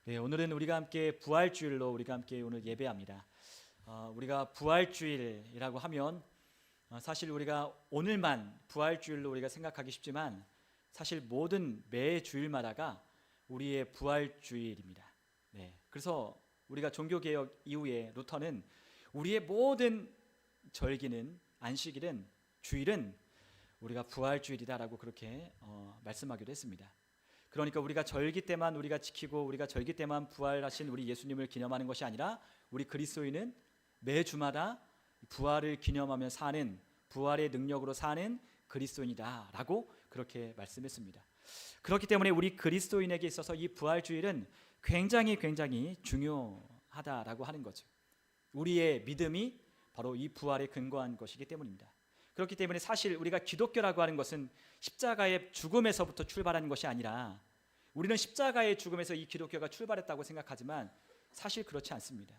네, 오늘은 우리가 함께 부활주일로 우리가 함께 오늘 예배합니다. 우리가 부활주일이라고 하면 사실 우리가 오늘만 부활주일로 우리가 생각하기 쉽지만 사실 모든 매 주일마다가 우리의 부활주일입니다. 네, 그래서 우리가 종교개혁 이후에 루터는 우리의 모든 절기는 안식일은 주일은 우리가 부활주일이다라고 그렇게 말씀하기도 했습니다. 그러니까 우리가 절기 때만 우리가 지키고 우리가 절기 때만 부활하신 우리 예수님을 기념하는 것이 아니라 우리 그리스도인은 매 주마다 부활을 기념하며 사는 부활의 능력으로 사는 그리스도인이다라고 그렇게 말씀했습니다. 그렇기 때문에 우리 그리스도인에게 있어서 이 부활주일은 굉장히 중요하다라고 하는 거죠. 우리의 믿음이 바로 이 부활에 근거한 것이기 때문입니다. 그렇기 때문에 사실 우리가 기독교라고 하는 것은 십자가의 죽음에서부터 출발하는 것이 아니라 우리는 십자가의 죽음에서 이 기독교가 출발했다고 생각하지만 사실 그렇지 않습니다.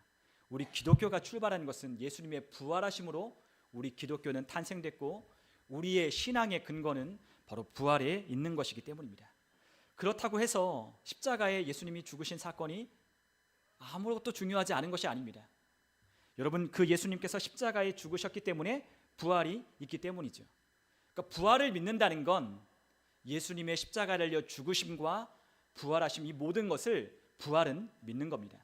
우리 기독교가 출발한 것은 예수님의 부활하심으로 우리 기독교는 탄생됐고 우리의 신앙의 근거는 바로 부활에 있는 것이기 때문입니다. 그렇다고 해서 십자가에 예수님이 죽으신 사건이 아무것도 중요하지 않은 것이 아닙니다. 여러분, 그 예수님께서 십자가에 죽으셨기 때문에 부활이 있기 때문이죠. 그러니까 부활을 믿는다는 건 예수님의 십자가를 달려 죽으심과 부활하심 이 모든 것을 부활은 믿는 겁니다.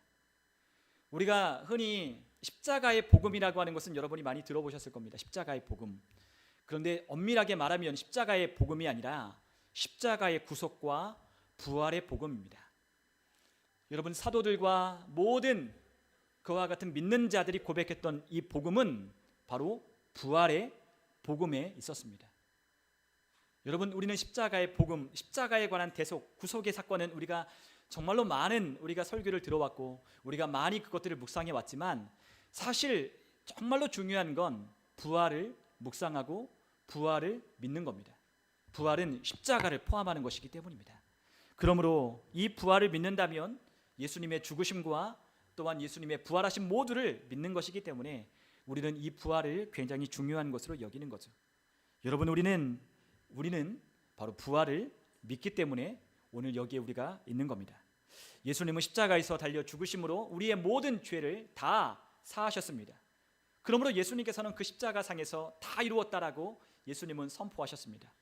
우리가 흔히 십자가의 복음이라고 하는 것은 여러분이 많이 들어보셨을 겁니다. 십자가의 복음. 그런데 엄밀하게 말하면 십자가의 복음이 아니라 십자가의 구속과 부활의 복음입니다. 여러분, 사도들과 모든 그와 같은 믿는 자들이 고백했던 이 복음은 바로 부활의 복음에 있었습니다. 여러분, 우리는 십자가의 복음, 십자가에 관한 대속, 구속의 사건은 우리가 정말로 많은 우리가 설교를 들어왔고 우리가 많이 그것들을 묵상해 왔지만 사실 정말로 중요한 건 부활을 묵상하고 부활을 믿는 겁니다. 부활은 십자가를 포함하는 것이기 때문입니다. 그러므로 이 부활을 믿는다면 예수님의 죽으심과 또한 예수님의 부활하신 모두를 믿는 것이기 때문에 우리는 이 부활을 굉장히 중요한 것으로 여기는 거죠. 여러분, 우리는 바로 부활을 믿기 때문에 오늘 여기에 우리가 있는 겁니다. 예수님은 십자가에서 달려 죽으심으로 우리의 모든 죄를 다 사하셨습니다. 그러므로 예수님께서는 그 십자가상에서 다 이루었다라고 예수님은 선포하셨습니다.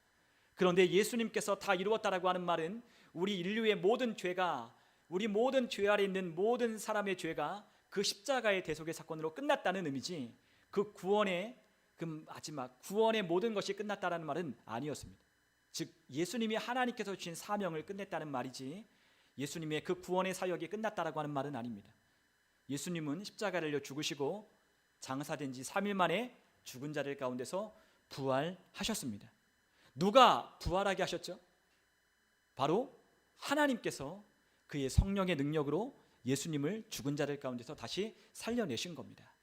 그런데 예수님께서 다 이루었다라고 하는 말은 우리 인류의 모든 죄가, 우리 모든 죄 아래 있는 모든 사람의 죄가 그 십자가의 대속의 사건으로 끝났다는 의미지 그 구원의 그 마지막 구원의 모든 것이 끝났다라는 말은 아니었습니다. 즉 예수님이 하나님께서 주신 사명을 끝냈다는 말이지 예수님의 그 구원의 사역이 끝났다라고 하는 말은 아닙니다. 예수님은 십자가를 달려 죽으시고 장사된 지 3일 만에 죽은 자들 가운데서 부활하셨습니다. 누가 부활하게 하셨죠? 바로 하나님께서 그의 성령의 능력으로 예수님을 죽은 자들 가운데서 다시 살려내신 겁니다.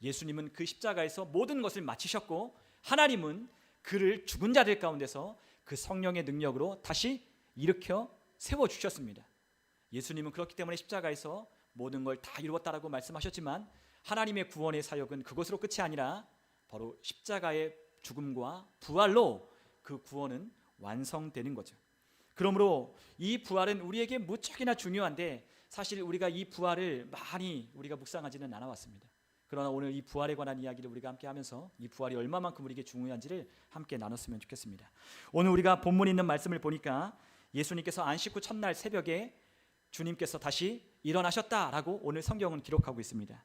예수님은 그 십자가에서 모든 것을 마치셨고 하나님은 그를 죽은 자들 가운데서 그 성령의 능력으로 다시 일으켜 세워주셨습니다. 예수님은 그렇기 때문에 십자가에서 모든 걸 다 이루었다라고 말씀하셨지만 하나님의 구원의 사역은 그것으로 끝이 아니라 바로 십자가의 죽음과 부활로 그 구원은 완성되는 거죠. 그러므로 이 부활은 우리에게 무척이나 중요한데 사실 우리가 이 부활을 많이 우리가 묵상하지는 않아왔습니다. 그러나 오늘 이 부활에 관한 이야기를 우리가 함께 하면서 이 부활이 얼마만큼 우리에게 중요한지를 함께 나눴으면 좋겠습니다. 오늘 우리가 본문에 있는 말씀을 보니까 예수님께서 안식 후 첫날 새벽에 주님께서 다시 일어나셨다라고 오늘 성경은 기록하고 있습니다.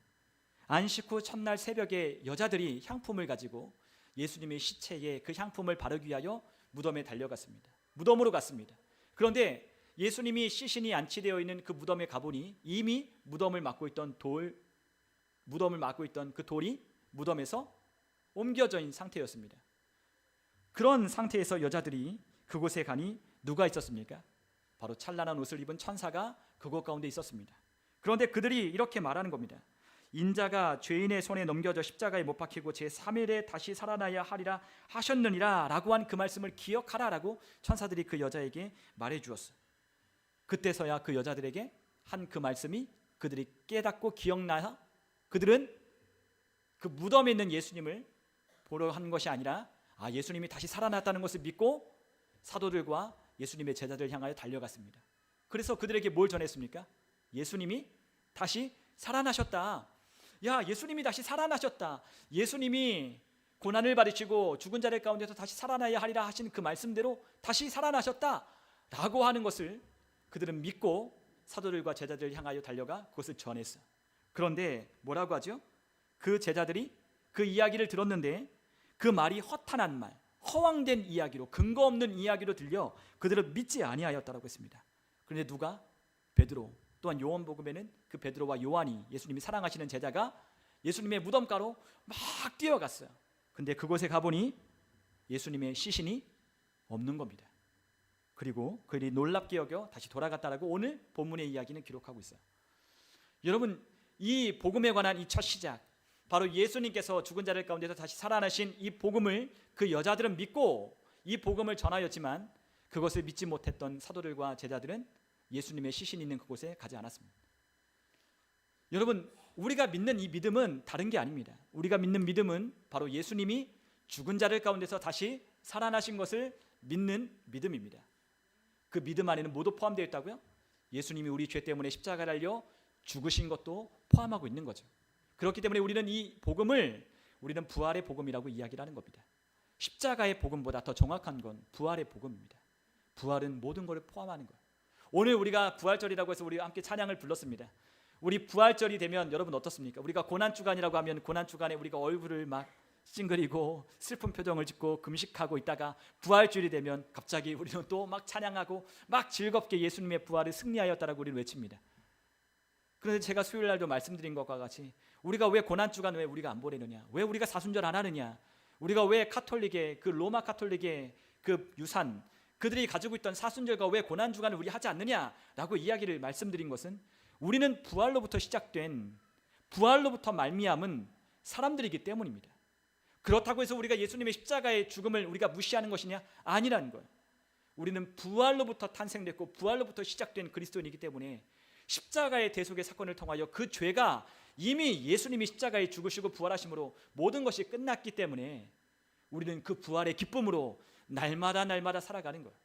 안식 후 첫날 새벽에 여자들이 향품을 가지고 예수님의 시체에 그 향품을 바르기 위하여 무덤에 달려갔습니다. 무덤으로 갔습니다. 그런데 예수님이 시신이 안치되어 있는 그 무덤에 가보니 이미 무덤을 막고 있던 그 돌이 무덤에서 옮겨져 있는 상태였습니다. 그런 상태에서 여자들이 그곳에 가니 누가 있었습니까? 바로 찬란한 옷을 입은 천사가 그곳 가운데 있었습니다. 그런데 그들이 이렇게 말하는 겁니다. 인자가 죄인의 손에 넘겨져 십자가에 못 박히고 제3일에 다시 살아나야 하리라 하셨느니라 라고 한 그 말씀을 기억하라라고 천사들이 그 여자에게 말해 주었어요. 그때서야 그 여자들에게 한 그 말씀이 그들이 깨닫고 기억나야 그들은 그 무덤에 있는 예수님을 보러 한 것이 아니라 예수님이 다시 살아났다는 것을 믿고 사도들과 예수님의 제자들 향하여 달려갔습니다. 그래서 그들에게 뭘 전했습니까? 예수님이 다시 살아나셨다. 야, 예수님이 다시 살아나셨다. 예수님이 고난을 받으시고 죽은 자들 가운데서 다시 살아나야 하리라 하신 그 말씀대로 다시 살아나셨다 라고 하는 것을 그들은 믿고 사도들과 제자들을 향하여 달려가 그것을 전했어. 그런데 뭐라고 하죠? 그 제자들이 그 이야기를 들었는데 그 말이 허탄한 말, 허황된 이야기로, 근거 없는 이야기로 들려 그들은 믿지 아니하였다라고 했습니다. 그런데 누가? 베드로, 또한 요한복음에는 그 베드로와 요한이, 예수님이 사랑하시는 제자가 예수님의 무덤가로 막 뛰어갔어요. 근데 그곳에 가보니 예수님의 시신이 없는 겁니다. 그리고 그들이 놀랍게 여겨 다시 돌아갔다라고 오늘 본문의 이야기는 기록하고 있어요. 여러분, 이 복음에 관한 이 첫 시작, 바로 예수님께서 죽은 자들 가운데서 다시 살아나신 이 복음을 그 여자들은 믿고 이 복음을 전하였지만 그것을 믿지 못했던 사도들과 제자들은 예수님의 시신이 있는 그곳에 가지 않았습니다. 여러분, 우리가 믿는 이 믿음은 다른 게 아닙니다. 우리가 믿는 믿음은 바로 예수님이 죽은 자들 가운데서 다시 살아나신 것을 믿는 믿음입니다. 그 믿음 안에는 모두 포함되어 있다고요? 예수님이 우리 죄 때문에 십자가에 달려 죽으신 것도 포함하고 있는 거죠. 그렇기 때문에 우리는 이 복음을 우리는 부활의 복음이라고 이야기를 하는 겁니다. 십자가의 복음보다 더 정확한 건 부활의 복음입니다. 부활은 모든 것을 포함하는 거예요. 오늘 우리가 부활절이라고 해서 우리가 함께 찬양을 불렀습니다. 우리 부활절이 되면 여러분 어떻습니까? 우리가 고난주간이라고 하면 고난주간에 우리가 얼굴을 막 찡그리고 슬픈 표정을 짓고 금식하고 있다가 부활주일이 되면 갑자기 우리는 또 막 찬양하고 막 즐겁게 예수님의 부활을 승리하였다라고 우리는 외칩니다. 그런데 제가 수요일 날도 말씀드린 것과 같이 우리가 왜 고난주간 왜 우리가 안 보내느냐, 왜 우리가 사순절 안 하느냐, 우리가 왜 카톨릭의 그 로마 카톨릭의 그 유산, 그들이 가지고 있던 사순절과 왜 고난주간을 우리 하지 않느냐라고 이야기를 말씀드린 것은 우리는 부활로부터 시작된, 부활로부터 말미암은 사람들이기 때문입니다. 그렇다고 해서 우리가 예수님의 십자가의 죽음을 우리가 무시하는 것이냐? 아니라는 거예요. 우리는 부활로부터 탄생됐고 부활로부터 시작된 그리스도인이기 때문에 십자가의 대속의 사건을 통하여 그 죄가 이미 예수님이 십자가에 죽으시고 부활하심으로 모든 것이 끝났기 때문에 우리는 그 부활의 기쁨으로 날마다 살아가는 거예요.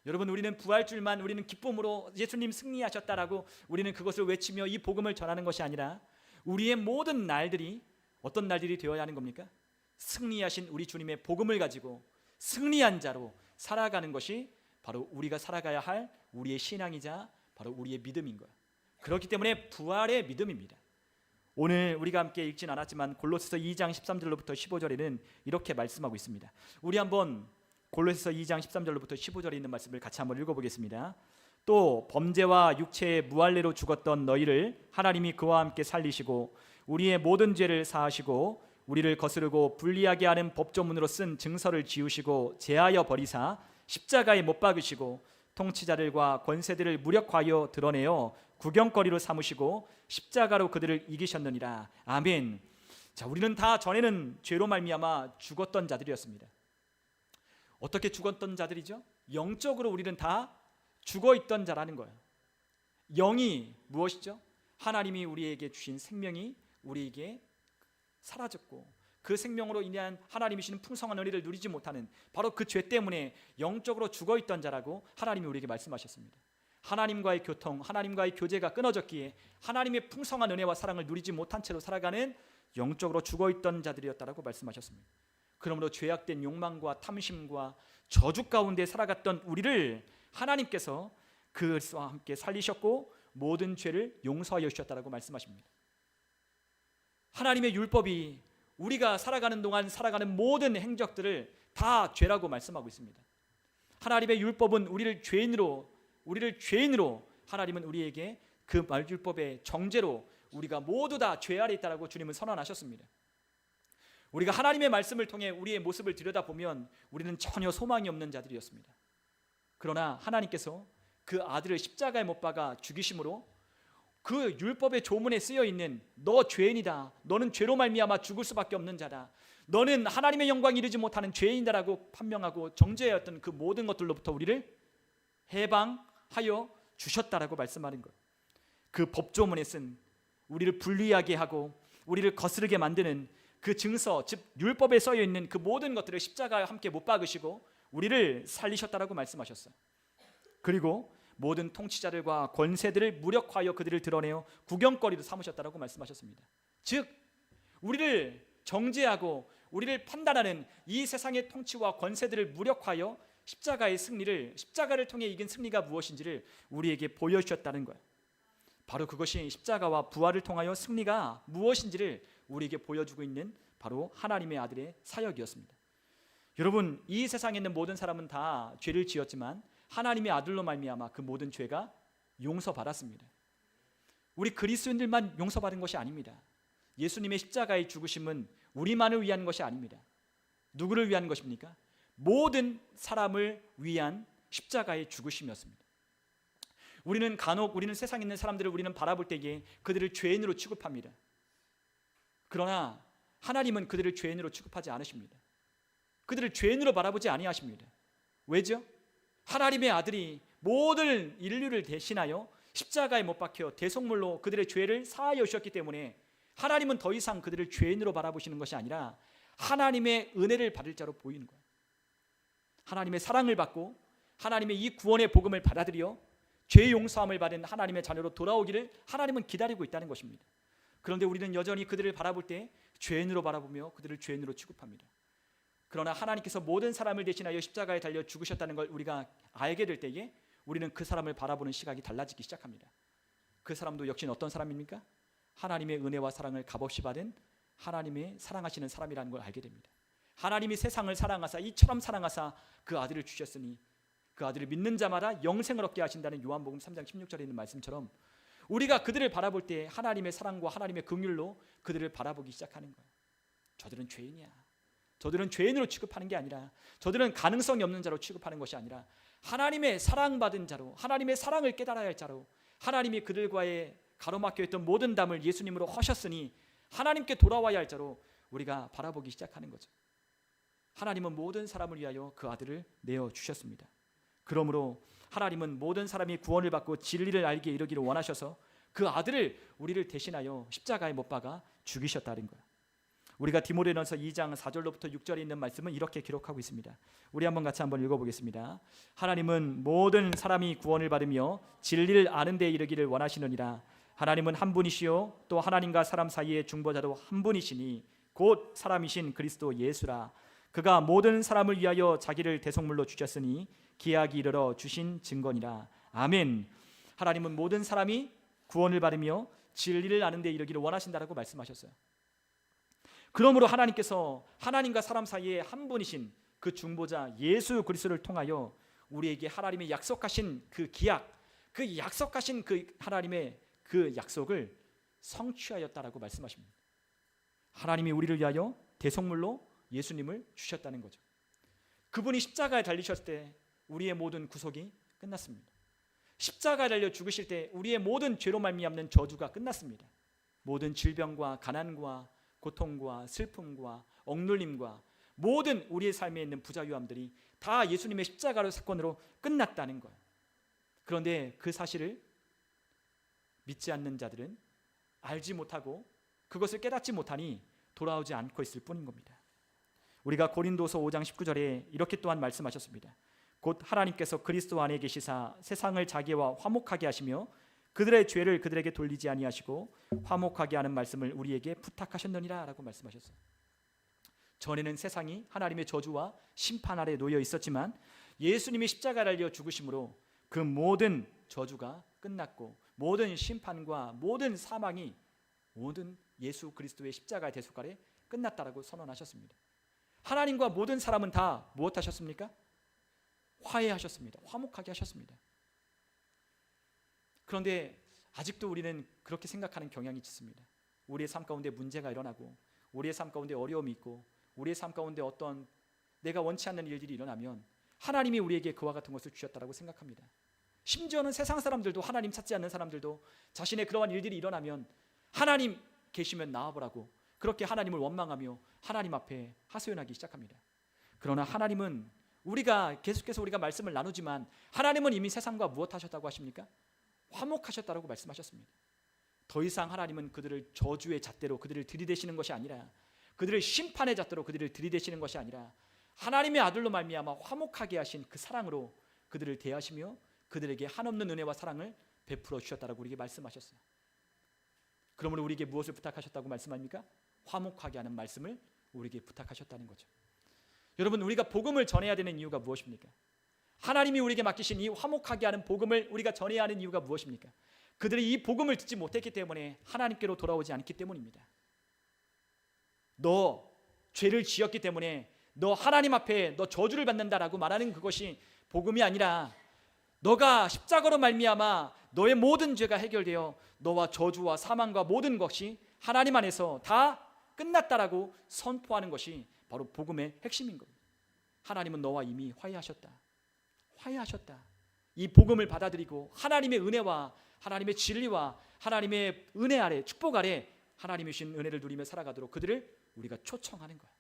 여러분, 우리는 부활줄만 우리는 기쁨으로 예수님 승리하셨다라고 우리는 그것을 외치며 이 복음을 전하는 것이 아니라 우리의 모든 날들이 어떤 날들이 되어야 하는 겁니까? 승리하신 우리 주님의 복음을 가지고 승리한 자로 살아가는 것이 바로 우리가 살아가야 할 우리의 신앙이자 바로 우리의 믿음인 거예요. 그렇기 때문에 부활의 믿음입니다. 오늘 우리가 함께 읽진 않았지만 골로새서 2장 13절로부터 15절에는 이렇게 말씀하고 있습니다. 우리 한번 골로새서 2장 13절로부터 15절에 있는 말씀을 같이 한번 읽어보겠습니다. 또 범죄와 육체의 무할례로 죽었던 너희를 하나님이 그와 함께 살리시고 우리의 모든 죄를 사하시고 우리를 거스르고 불리하게 하는 법조문으로 쓴 증서를 지우시고 제하여 버리사 십자가에 못 박으시고 통치자들과 권세들을 무력하여 드러내어 구경거리로 삼으시고 십자가로 그들을 이기셨느니라. 아멘. 자, 우리는 다 전에는 죄로 말미암아 죽었던 자들이었습니다. 어떻게 죽었던 자들이죠? 영적으로 우리는 다 죽어있던 자라는 거예요. 영이 무엇이죠? 하나님이 우리에게 주신 생명이 우리에게 사라졌고 그 생명으로 인한 하나님이 주시는 풍성한 은혜를 누리지 못하는 바로 그 죄 때문에 영적으로 죽어있던 자라고 하나님이 우리에게 말씀하셨습니다. 하나님과의 교통, 하나님과의 교제가 끊어졌기에 하나님의 풍성한 은혜와 사랑을 누리지 못한 채로 살아가는 영적으로 죽어있던 자들이었다라고 말씀하셨습니다. 그러므로 죄악된 욕망과 탐심과 저주 가운데 살아갔던 우리를 하나님께서 그리스도와 함께 살리셨고 모든 죄를 용서하여 주셨다라고 말씀하십니다. 하나님의 율법이 우리가 살아가는 동안 살아가는 모든 행적들을 다 죄라고 말씀하고 있습니다. 하나님의 율법은 우리를 죄인으로 하나님은 우리에게 그 말율법의 정죄로 우리가 모두 다 죄 아래 있다라고 주님은 선언하셨습니다. 우리가 하나님의 말씀을 통해 우리의 모습을 들여다보면 우리는 전혀 소망이 없는 자들이었습니다. 그러나 하나님께서 그 아들을 십자가에 못 박아 죽이심으로 그 율법의 조문에 쓰여 있는 너 죄인이다, 너는 죄로 말미암아 죽을 수밖에 없는 자다, 너는 하나님의 영광 이르지 못하는 죄인이다라고 판명하고 정죄하였던 그 모든 것들로부터 우리를 해방하여 주셨다라고 말씀하는 것. 그 법조문에 쓴 우리를 불리하게 하고 우리를 거스르게 만드는 그 증서, 즉 율법에 써여 있는 그 모든 것들을 십자가에 함께 못 박으시고 우리를 살리셨다라고 말씀하셨어요. 그리고 모든 통치자들과 권세들을 무력화하여 그들을 드러내어 구경거리로 삼으셨다라고 말씀하셨습니다. 즉 우리를 정죄하고 우리를 판단하는 이 세상의 통치와 권세들을 무력화하여 십자가를 통해 이긴 승리가 무엇인지를 우리에게 보여주셨다는 거예요. 바로 그것이 십자가와 부활을 통하여 승리가 무엇인지를 우리에게 보여주고 있는 바로 하나님의 아들의 사역이었습니다. 여러분, 이 세상에 있는 모든 사람은 다 죄를 지었지만 하나님의 아들로 말미암아 그 모든 죄가 용서받았습니다. 우리 그리스도인들만 용서받은 것이 아닙니다. 예수님의 십자가의 죽으심은 우리만을 위한 것이 아닙니다. 누구를 위한 것입니까? 모든 사람을 위한 십자가의 죽으심이었습니다. 우리는 세상에 있는 사람들을 우리는 바라볼 때에 그들을 죄인으로 취급합니다. 그러나 하나님은 그들을 죄인으로 취급하지 않으십니다. 그들을 죄인으로 바라보지 아니하십니다. 왜죠? 하나님의 아들이 모든 인류를 대신하여 십자가에 못 박혀 대속물로 그들의 죄를 사하여 주셨기 때문에 하나님은 더 이상 그들을 죄인으로 바라보시는 것이 아니라 하나님의 은혜를 받을 자로 보이는 거예요. 하나님의 사랑을 받고 하나님의 이 구원의 복음을 받아들여 죄 용서함을 받은 하나님의 자녀로 돌아오기를 하나님은 기다리고 있다는 것입니다. 그런데 우리는 여전히 그들을 바라볼 때 죄인으로 바라보며 그들을 죄인으로 취급합니다. 그러나 하나님께서 모든 사람을 대신하여 십자가에 달려 죽으셨다는 걸 우리가 알게 될 때에 우리는 그 사람을 바라보는 시각이 달라지기 시작합니다. 그 사람도 역시 어떤 사람입니까? 하나님의 은혜와 사랑을 값없이 받은 하나님의 사랑하시는 사람이라는 걸 알게 됩니다. 하나님이 세상을 사랑하사 이처럼 사랑하사 그 아들을 주셨으니 그 아들을 믿는 자마다 영생을 얻게 하신다는 요한복음 3장 16절에 있는 말씀처럼 우리가 그들을 바라볼 때 하나님의 사랑과 하나님의 긍휼로 그들을 바라보기 시작하는 거예요. 저들은 죄인이야. 저들은 죄인으로 취급하는 게 아니라, 저들은 가능성이 없는 자로 취급하는 것이 아니라 하나님의 사랑받은 자로, 하나님의 사랑을 깨달아야 할 자로, 하나님이 그들과의 가로막혀 있던 모든 담을 예수님으로 허셨으니 하나님께 돌아와야 할 자로 우리가 바라보기 시작하는 거죠. 하나님은 모든 사람을 위하여 그 아들을 내어주셨습니다. 그러므로 하나님은 모든 사람이 구원을 받고 진리를 알게 이르기를 원하셔서 그 아들을 우리를 대신하여 십자가에 못 박아 죽이셨다는 거예요. 우리가 디모데전서 2장 4절로부터 6절에 있는 말씀은 이렇게 기록하고 있습니다. 우리 한번 같이 한번 읽어보겠습니다. 하나님은 모든 사람이 구원을 받으며 진리를 아는 데 이르기를 원하시느니라. 하나님은 한 분이시요 또 하나님과 사람 사이의 중보자도 한 분이시니 곧 사람이신 그리스도 예수라. 그가 모든 사람을 위하여 자기를 대속물로 주셨으니 기약이 이르러 주신 증거니라. 아멘. 하나님은 모든 사람이 구원을 받으며 진리를 아는 데 이르기를 원하신다라고 말씀하셨어요. 그러므로 하나님께서 하나님과 사람 사이에 한 분이신 그 중보자 예수 그리스도를 통하여 우리에게 하나님의 약속하신 그 기약, 그 약속하신 그 하나님의 그 약속을 성취하였다라고 말씀하십니다. 하나님이 우리를 위하여 대속물로 예수님을 주셨다는 거죠. 그분이 십자가에 달리셨을 때 우리의 모든 구속이 끝났습니다. 십자가에 달려 죽으실 때 우리의 모든 죄로 말미암는 저주가 끝났습니다. 모든 질병과 가난과 고통과 슬픔과 억눌림과 모든 우리의 삶에 있는 부자유함들이 다 예수님의 십자가로 사건으로 끝났다는 거예요. 그런데 그 사실을 믿지 않는 자들은 알지 못하고 그것을 깨닫지 못하니 돌아오지 않고 있을 뿐인 겁니다. 우리가 고린도서 5장 19절에 이렇게 또한 말씀하셨습니다. 곧 하나님께서 그리스도 안에 계시사 세상을 자기와 화목하게 하시며 그들의 죄를 그들에게 돌리지 아니하시고 화목하게 하는 말씀을 우리에게 부탁하셨느니라 라고 말씀하셨어요. 전에는 세상이 하나님의 저주와 심판 아래 놓여 있었지만 예수님이 십자가에 달려 죽으심으로 그 모든 저주가 끝났고 모든 심판과 모든 사망이 모든 예수 그리스도의 십자가의 대속 아래 끝났다라고 선언하셨습니다. 하나님과 모든 사람은 다 무엇 하셨습니까? 화해하셨습니다. 화목하게 하셨습니다. 그런데 아직도 우리는 그렇게 생각하는 경향이 있습니다. 우리의 삶 가운데 문제가 일어나고 우리의 삶 가운데 어려움이 있고 우리의 삶 가운데 어떤 내가 원치 않는 일들이 일어나면 하나님이 우리에게 그와 같은 것을 주셨다라고 생각합니다. 심지어는 세상 사람들도, 하나님 찾지 않는 사람들도 자신의 그러한 일들이 일어나면 하나님 계시면 나와보라고 그렇게 하나님을 원망하며 하나님 앞에 하소연하기 시작합니다. 그러나 하나님은 계속해서 우리가 말씀을 나누지만 하나님은 이미 세상과 무엇 하셨다고 하십니까? 화목하셨다라고 말씀하셨습니다. 더 이상 하나님은 그들을 저주의 잣대로 그들을 들이대시는 것이 아니라, 그들을 심판의 잣대로 그들을 들이대시는 것이 아니라 하나님의 아들로 말미암아 화목하게 하신 그 사랑으로 그들을 대하시며 그들에게 한없는 은혜와 사랑을 베풀어 주셨다라고 우리에게 말씀하셨어요. 그러므로 우리에게 무엇을 부탁하셨다고 말씀합니까? 화목하게 하는 말씀을 우리에게 부탁하셨다는 거죠. 여러분, 우리가 복음을 전해야 되는 이유가 무엇입니까? 하나님이 우리에게 맡기신 이 화목하게 하는 복음을 우리가 전해야 하는 이유가 무엇입니까? 그들이 이 복음을 듣지 못했기 때문에 하나님께로 돌아오지 않기 때문입니다. 너 죄를 지었기 때문에 너 하나님 앞에 너 저주를 받는다라고 말하는 그것이 복음이 아니라, 너가 십자가로 말미암아 너의 모든 죄가 해결되어 너와 저주와 사망과 모든 것이 하나님 안에서 다 끝났다라고 선포하는 것이 바로 복음의 핵심인 겁니다. 하나님은 너와 이미 화해하셨다. 이 복음을 받아들이고 하나님의 은혜와 하나님의 진리와 하나님의 은혜 아래, 축복 아래 하나님이 주신 은혜를 누리며 살아가도록 그들을 우리가 초청하는 거예요.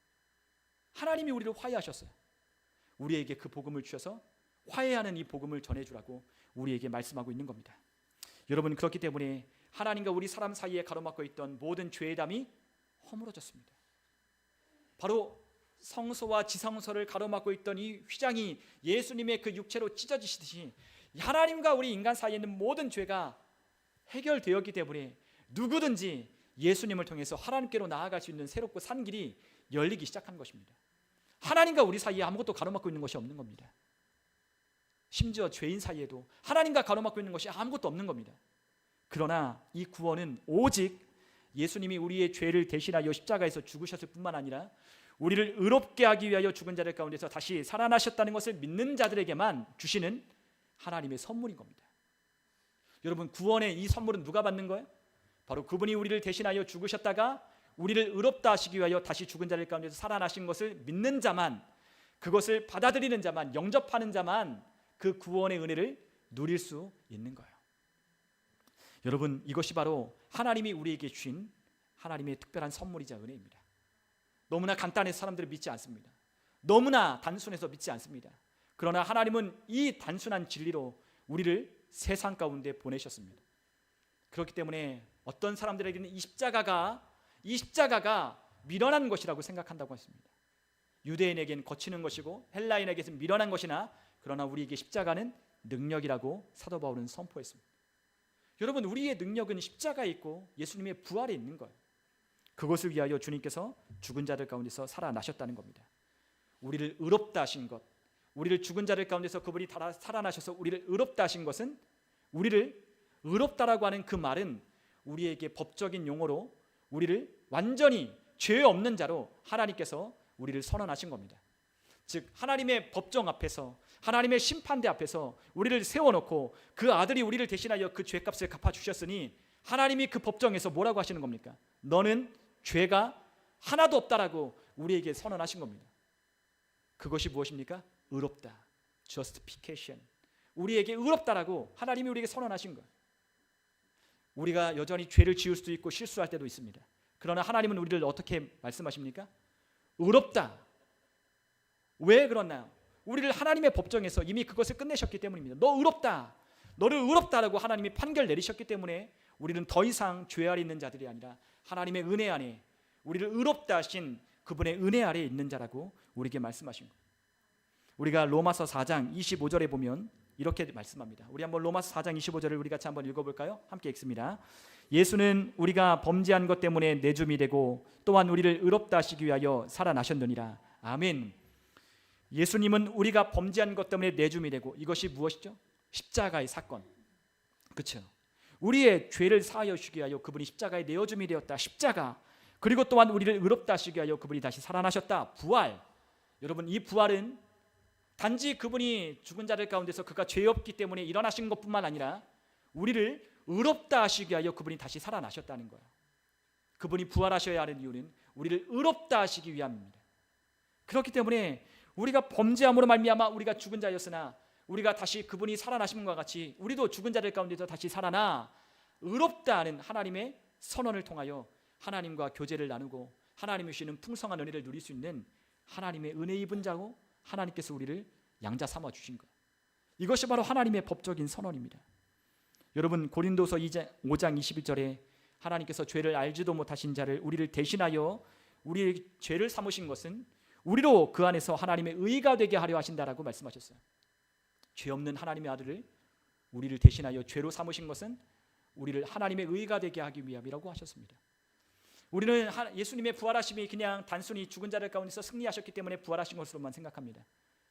하나님이 우리를 화해하셨어요. 우리에게 그 복음을 주셔서 화해하는 이 복음을 전해주라고 우리에게 말씀하고 있는 겁니다. 여러분, 그렇기 때문에 하나님과 우리 사람 사이에 가로막고 있던 모든 죄의 담이 허물어졌습니다. 바로 성소와 지성소를 가로막고 있던 이 휘장이 예수님의 그 육체로 찢어지시듯이 하나님과 우리 인간 사이에 있는 모든 죄가 해결되었기 때문에 누구든지 예수님을 통해서 하나님께로 나아갈 수 있는 새롭고 산 길이 열리기 시작한 것입니다. 하나님과 우리 사이에 아무것도 가로막고 있는 것이 없는 겁니다. 심지어 죄인 사이에도 하나님과 가로막고 있는 것이 아무것도 없는 겁니다. 그러나 이 구원은 오직 예수님이 우리의 죄를 대신하여 십자가에서 죽으셨을 뿐만 아니라 우리를 의롭게 하기 위하여 죽은 자들 가운데서 다시 살아나셨다는 것을 믿는 자들에게만 주시는 하나님의 선물인 겁니다. 여러분, 구원의 이 선물은 누가 받는 거예요? 바로 그분이 우리를 대신하여 죽으셨다가 우리를 의롭다 하시기 위하여 다시 죽은 자들 가운데서 살아나신 것을 믿는 자만, 그것을 받아들이는 자만, 영접하는 자만 그 구원의 은혜를 누릴 수 있는 거예요. 여러분, 이것이 바로 하나님이 우리에게 주신 하나님의 특별한 선물이자 은혜입니다. 너무나 간단해서 사람들은 믿지 않습니다. 너무나 단순해서 믿지 않습니다. 그러나 하나님은 이 단순한 진리로 우리를 세상 가운데 보내셨습니다. 그렇기 때문에 어떤 사람들에게는 이 십자가가 미련한 것이라고 생각한다고 했습니다. 유대인에게는 거치는 것이고 헬라인에게는 미련한 것이나, 그러나 우리에게 십자가는 능력이라고 사도 바울은 선포했습니다. 여러분, 우리의 능력은 십자가에 있고 예수님의 부활에 있는 거예요. 그것을 위하여 주님께서 죽은 자들 가운데서 살아나셨다는 겁니다. 우리를 의롭다 하신 것, 우리를 죽은 자들 가운데서 그분이 살아나셔서 우리를 의롭다 하신 것은, 우리를 의롭다라고 하는 그 말은 우리에게 법적인 용어로 우리를 완전히 죄 없는 자로 하나님께서 우리를 선언하신 겁니다. 즉, 하나님의 법정 앞에서, 하나님의 심판대 앞에서 우리를 세워놓고 그 아들이 우리를 대신하여 그 죄값을 갚아주셨으니 하나님이 그 법정에서 뭐라고 하시는 겁니까? 너는 죄가 하나도 없다라고 우리에게 선언하신 겁니다. 그것이 무엇입니까? 의롭다, justification. 우리에게 의롭다라고 하나님이 우리에게 선언하신 거예요. 우리가 여전히 죄를 지을 수도 있고 실수할 때도 있습니다. 그러나 하나님은 우리를 어떻게 말씀하십니까? 의롭다. 왜 그러나요? 우리를 하나님의 법정에서 이미 그것을 끝내셨기 때문입니다. 너 의롭다, 너를 의롭다라고 하나님이 판결 내리셨기 때문에 우리는 더 이상 죄 아래 있는 자들이 아니라 하나님의 은혜 안에, 우리를 의롭다 하신 그분의 은혜 아래에 있는 자라고 우리에게 말씀하신 거예요. 우리가 로마서 4장 25절에 보면 이렇게 말씀합니다. 우리 한번 로마서 4장 25절을 우리 같이 한번 읽어볼까요? 함께 읽습니다. 예수는 우리가 범죄한 것 때문에 내줌이 되고 또한 우리를 의롭다 하시기 위하여 살아나셨느니라. 아멘. 예수님은 우리가 범죄한 것 때문에 내줌이 되고, 이것이 무엇이죠? 십자가의 사건. 그렇죠? 우리의 죄를 사하여 주기 위하여 그분이 십자가에 내어줌이 되었다. 십자가. 그리고 또한 우리를 의롭다 하시기 위하여 그분이 다시 살아나셨다. 부활. 여러분, 이 부활은 단지 그분이 죽은 자들 가운데서 그가 죄 없기 때문에 일어나신 것뿐만 아니라 우리를 의롭다 하시기 위하여 그분이 다시 살아나셨다는 거예요. 그분이 부활하셔야 하는 이유는 우리를 의롭다 하시기 위함입니다. 그렇기 때문에 우리가 범죄함으로 말미암아 우리가 죽은 자였으나 우리가 다시 그분이 살아나심과 같이 우리도 죽은 자들 가운데서 다시 살아나 의롭다 하는 하나님의 선언을 통하여 하나님과 교제를 나누고 하나님이 주시는 풍성한 은혜를 누릴 수 있는 하나님의 은혜 입은 자고, 하나님께서 우리를 양자 삼아 주신 것. 이것이 바로 하나님의 법적인 선언입니다. 여러분, 고린도서 5장 21절에 하나님께서 죄를 알지도 못하신 자를 우리를 대신하여 우리의 죄를 삼으신 것은 우리로 그 안에서 하나님의 의가 되게 하려 하신다라고 말씀하셨어요. 죄 없는 하나님의 아들을 우리를 대신하여 죄로 삼으신 것은 우리를 하나님의 의가 되게 하기 위함이라고 하셨습니다. 우리는 예수님의 부활하심이 그냥 단순히 죽은 자들 가운데서 승리하셨기 때문에 부활하신 것으로만 생각합니다.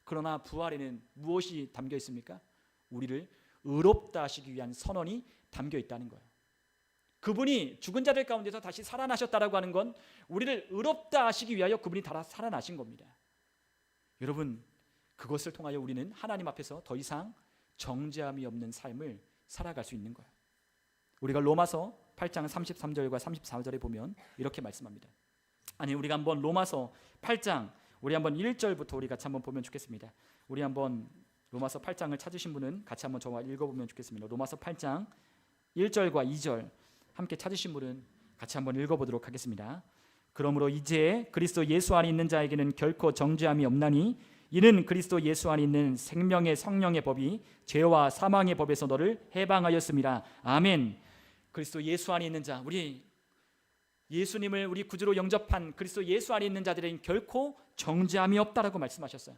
그러나 부활에는 무엇이 담겨 있습니까? 우리를 의롭다 하시기 위한 선언이 담겨 있다는 거예요. 그분이 죽은 자들 가운데서 다시 살아나셨다라고 하는 건 우리를 의롭다 하시기 위하여 그분이 다 살아나신 겁니다. 여러분, 그것을 통하여 우리는 하나님 앞에서 더 이상 정죄함이 없는 삶을 살아갈 수 있는 거예요. 우리가 로마서 8장 33절과 34절에 보면 이렇게 말씀합니다. 아니, 우리가 한번 로마서 8장 우리 한번 1절부터 우리 같이 한번 보면 좋겠습니다. 우리 한번 로마서 8장을 찾으신 분은 같이 한번 저와 읽어보면 좋겠습니다. 로마서 8장 1절과 2절 함께 찾으신 분은 같이 한번 읽어보도록 하겠습니다. 그러므로 이제 그리스도 예수 안에 있는 자에게는 결코 정죄함이 없나니 이는 그리스도 예수 안에 있는 생명의 성령의 법이 죄와 사망의 법에서 너를 해방하였습니다. 아멘. 그리스도 예수 안에 있는 자, 우리 예수님을 우리 구주로 영접한 그리스도 예수 안에 있는 자들에게는 결코 정죄함이 없다라고 말씀하셨어요.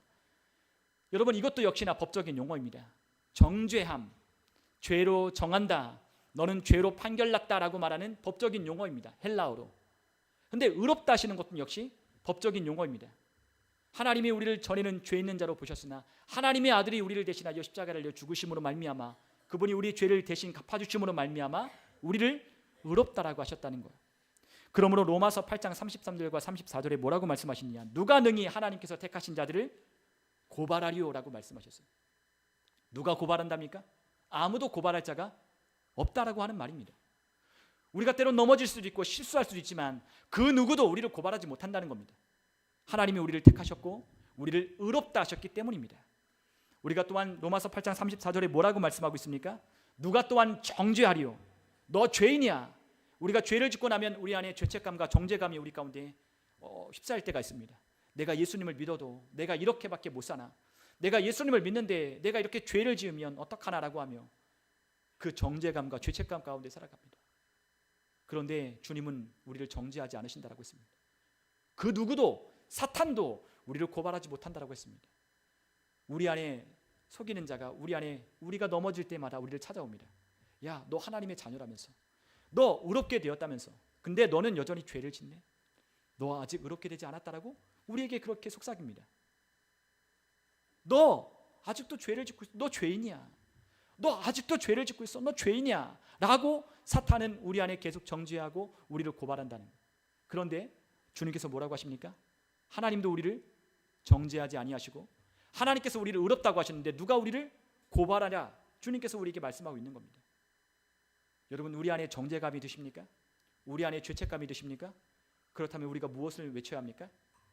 여러분, 이것도 역시나 법적인 용어입니다. 정죄함, 죄로 정한다, 너는 죄로 판결났다라고 말하는 법적인 용어입니다. 헬라어로. 근데 의롭다 하시는 것도 역시 법적인 용어입니다. 하나님이 우리를 전에는 죄 있는 자로 보셨으나 하나님의 아들이 우리를 대신하여 십자가를 달려 죽으심으로 말미암아 그분이 우리 죄를 대신 갚아주심으로 말미암아 우리를 의롭다라고 하셨다는 거예요. 그러므로 로마서 8장 33절과 34절에 뭐라고 말씀하시느냐, 누가 능히 하나님께서 택하신 자들을 고발하리오라고 말씀하셨어요. 누가 고발한답니까? 아무도 고발할 자가 없다라고 하는 말입니다. 우리가 때론 넘어질 수도 있고 실수할 수도 있지만 그 누구도 우리를 고발하지 못한다는 겁니다. 하나님이 우리를 택하셨고 우리를 의롭다 하셨기 때문입니다. 우리가 또한 로마서 8장 34절에 뭐라고 말씀하고 있습니까? 누가 또한 정죄하리요, 너 죄인이야. 우리가 죄를 짓고 나면 우리 안에 죄책감과 정죄감이 우리 가운데 휩싸일 때가 있습니다. 내가 예수님을 믿어도 내가 이렇게밖에 못 사나, 내가 예수님을 믿는데 내가 이렇게 죄를 지으면 어떡하나라고 하며 그 정죄감과 죄책감 가운데 살아갑니다. 그런데 주님은 우리를 정죄하지 않으신다라고 했습니다. 그 누구도, 사탄도 우리를 고발하지 못한다라고 했습니다. 우리 안에 속이는 자가 우리 안에 우리가 넘어질 때마다 우리를 찾아옵니다. 야, 너 하나님의 자녀라면서, 너 의롭게 되었다면서, 근데 너는 여전히 죄를 짓네, 너 아직 의롭게 되지 않았다라고 우리에게 그렇게 속삭입니다. 너 아직도 죄를 짓고 있어, 너 죄인이야, 너 아직도 죄를 짓고 있어, 너 죄인이야 라고 사탄은 우리 안에 계속 정죄하고 우리를 고발한다는 거예요. 그런데 주님께서 뭐라고 하십니까? 하나님도 우리를 정죄하지 아니하시고 하나님께서 우리를 의롭다고 하셨는데 누가 우리를 고발하냐, 주님께서 우리에게 말씀하고 있는 겁니다. 여러분, 우리 안에 정죄감이 드십니까? 우리 안에 죄책감이 드십니까? 그렇다면 우리가 무엇을 외쳐야 합니까?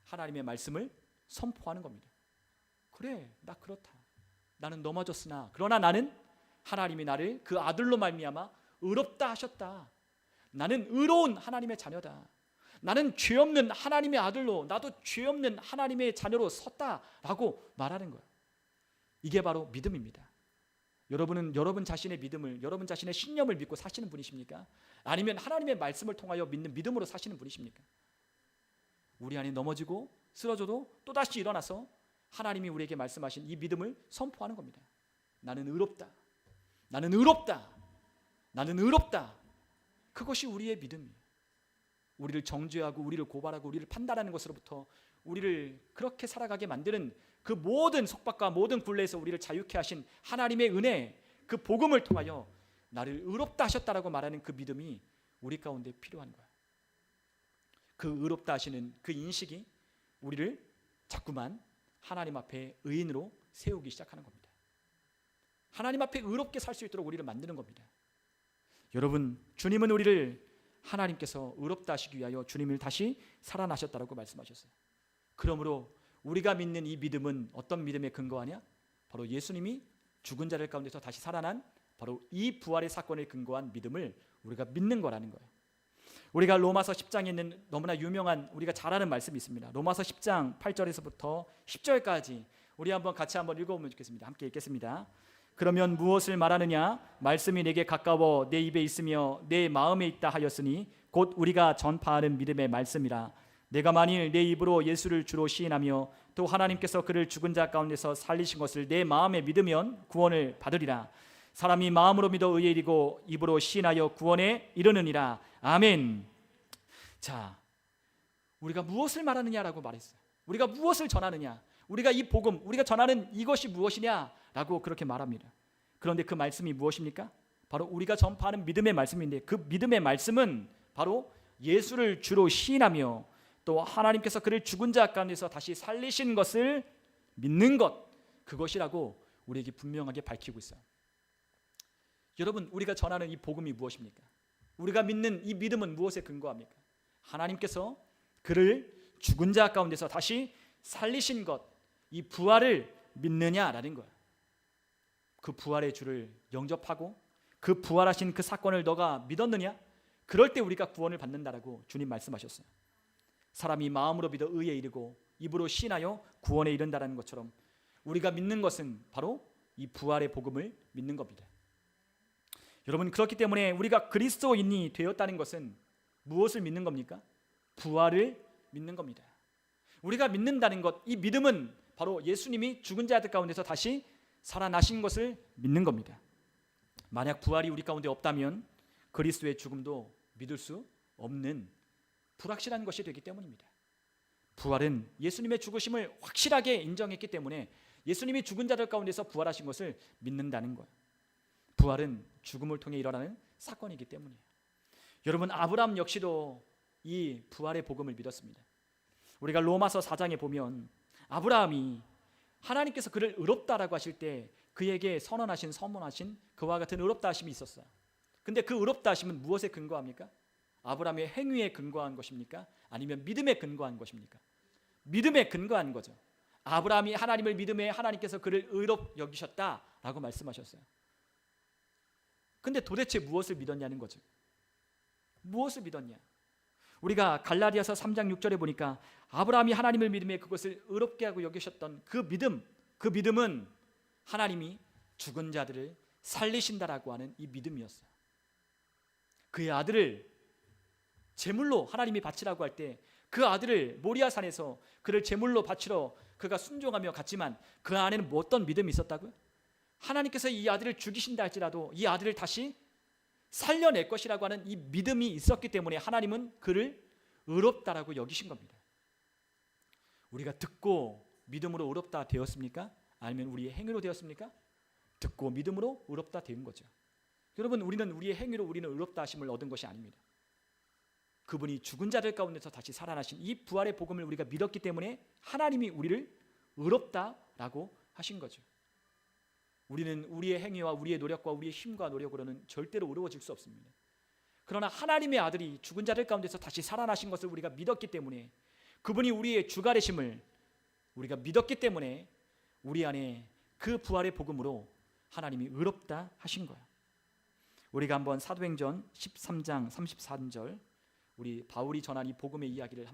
하나님의 말씀을 선포하는 겁니다. 그래, 나 그렇다, 나는 넘어졌으나 그러나 나는 하나님이 나를 그 아들로 말미암아 의롭다 하셨다, 나는 의로운 하나님의 자녀다, 나는 죄 없는 하나님의 아들로, 나도 죄 없는 하나님의 자녀로 섰다라고 말하는 거예요. 이게 바로 믿음입니다. 여러분은 여러분 자신의 믿음을, 여러분 자신의 신념을 믿고 사시는 분이십니까? 아니면 하나님의 말씀을 통하여 믿는 믿음으로 사시는 분이십니까? 우리 안에 넘어지고 쓰러져도 또다시 일어나서 하나님이 우리에게 말씀하신 이 믿음을 선포하는 겁니다. 나는 의롭다, 나는 의롭다, 나는 의롭다. 그것이 우리의 믿음이에요. 우리를 정죄하고 우리를 고발하고 우리를 판단하는 것으로부터 우리를 그렇게 살아가게 만드는 그 모든 속박과 모든 굴레에서 우리를 자유케 하신 하나님의 은혜, 그 복음을 통하여 나를 의롭다 하셨다라고 말하는 그 믿음이 우리 가운데 필요한 거야. 그 의롭다 하시는 그 인식이 우리를 자꾸만 하나님 앞에 의인으로 세우기 시작하는 겁니다. 하나님 앞에 의롭게 살 수 있도록 우리를 만드는 겁니다. 여러분, 주님은 우리를 하나님께서 의롭다 하시기 위하여 주님을 다시 살아나셨다라고 말씀하셨어요. 그러므로 우리가 믿는 이 믿음은 어떤 믿음에 근거하냐? 바로 예수님이 죽은 자들 가운데서 다시 살아난 바로 이 부활의 사건에 근거한 믿음을 우리가 믿는 거라는 거예요. 우리가 로마서 10장에 있는 너무나 유명한, 우리가 잘 아는 말씀이 있습니다. 로마서 10장 8절에서부터 10절까지 우리 한번 같이 한번 읽어보면 좋겠습니다. 함께 읽겠습니다. 그러면 무엇을 말하느냐? 말씀이 내게 가까워 내 입에 있으며 내 마음에 있다 하였으니 곧 우리가 전파하는 믿음의 말씀이라. 내가 만일 내 입으로 예수를 주로 시인하며 또 하나님께서 그를 죽은 자 가운데서 살리신 것을 내 마음에 믿으면 구원을 받으리라. 사람이 마음으로 믿어 의에 이르고 입으로 시인하여 구원에 이르느니라. 아멘. 자, 우리가 무엇을 말하느냐라고 말했어요. 우리가 무엇을 전하느냐, 우리가 이 복음, 우리가 전하는 이것이 무엇이냐라고 그렇게 말합니다. 그런데 그 말씀이 무엇입니까? 바로 우리가 전파하는 믿음의 말씀인데, 그 믿음의 말씀은 바로 예수를 주로 시인하며 또 하나님께서 그를 죽은 자 가운데서 다시 살리신 것을 믿는 것, 그것이라고 우리에게 분명하게 밝히고 있어요. 여러분, 우리가 전하는 이 복음이 무엇입니까? 우리가 믿는 이 믿음은 무엇에 근거합니까? 하나님께서 그를 죽은 자 가운데서 다시 살리신 것, 이 부활을 믿느냐라는 거예요. 그 부활의 주를 영접하고 그 부활하신 그 사건을 너가 믿었느냐? 그럴 때 우리가 구원을 받는다라고 주님 말씀하셨어요. 사람이 마음으로 믿어 의에 이르고 입으로 시인하여 구원에 이른다라는 것처럼 우리가 믿는 것은 바로 이 부활의 복음을 믿는 겁니다. 여러분, 그렇기 때문에 우리가 그리스도인이 되었다는 것은 무엇을 믿는 겁니까? 부활을 믿는 겁니다. 우리가 믿는다는 것, 이 믿음은 바로 예수님이 죽은 자들 가운데서 다시 살아나신 것을 믿는 겁니다. 만약 부활이 우리 가운데 없다면 그리스도의 죽음도 믿을 수 없는 불확실한 것이 되기 때문입니다. 부활은 예수님의 죽으심을 확실하게 인정했기 때문에 예수님이 죽은 자들 가운데서 부활하신 것을 믿는다는 거예요. 부활은 죽음을 통해 일어나는 사건이기 때문이에요. 여러분, 아브라함 역시도 이 부활의 복음을 믿었습니다. 우리가 로마서 4장에 보면 아브라함이 하나님께서 그를 의롭다라고 하실 때 그에게 선언하신 그와 같은 의롭다 하심이 있었어요. 근데 그 의롭다 하심은 무엇에 근거합니까? 아브라함의 행위에 근거한 것입니까? 아니면 믿음에 근거한 것입니까? 믿음에 근거한 거죠. 아브라함이 하나님을 믿음에 하나님께서 그를 의롭 여기셨다라고 말씀하셨어요. 근데 도대체 무엇을 믿었냐는 거죠. 무엇을 믿었냐? 우리가 갈라디아서 3장 6절에 보니까 아브라함이 하나님을 믿음에 그것을 의롭게 하고 여기셨던 그 믿음은 하나님이 죽은 자들을 살리신다라고 하는 이 믿음이었어요. 그의 아들을 제물로 하나님이 바치라고 할 때 그 아들을 모리아산에서 그를 제물로 바치러 그가 순종하며 갔지만 그 안에는 어떤 믿음이 있었다고요? 하나님께서 이 아들을 죽이신다 할지라도 이 아들을 다시 살려낼 것이라고 하는 이 믿음이 있었기 때문에 하나님은 그를 의롭다라고 여기신 겁니다. 우리가 듣고 믿음으로 의롭다 되었습니까? 아니면 우리의 행위로 되었습니까? 듣고 믿음으로 의롭다 된 거죠. 여러분, 우리는 우리의 행위로 우리는 의롭다 하심을 얻은 것이 아닙니다. 그분이 죽은 자들 가운데서 다시 살아나신 이 부활의 복음을 우리가 믿었기 때문에 하나님이 우리를 의롭다라고 하신 거죠. 우리는 우리의 행위와 우리의 노력과 우리의 힘과 노력으로는 절대로 의로워질 수 없습니다. 그러나 하나님의 아들이 죽은 자들 가운데서 다시 살아나신 것을 우리가 믿었기 때문에, 그분이 우리의 주가 되심을 우리가 믿었기 때문에 우리 안에 그 부활의 복음으로 하나님이 의롭다 하신 거예요. 우리가 한번 사도행전 13장 33절, 우리 바울이 전한 이 복음의 이야기를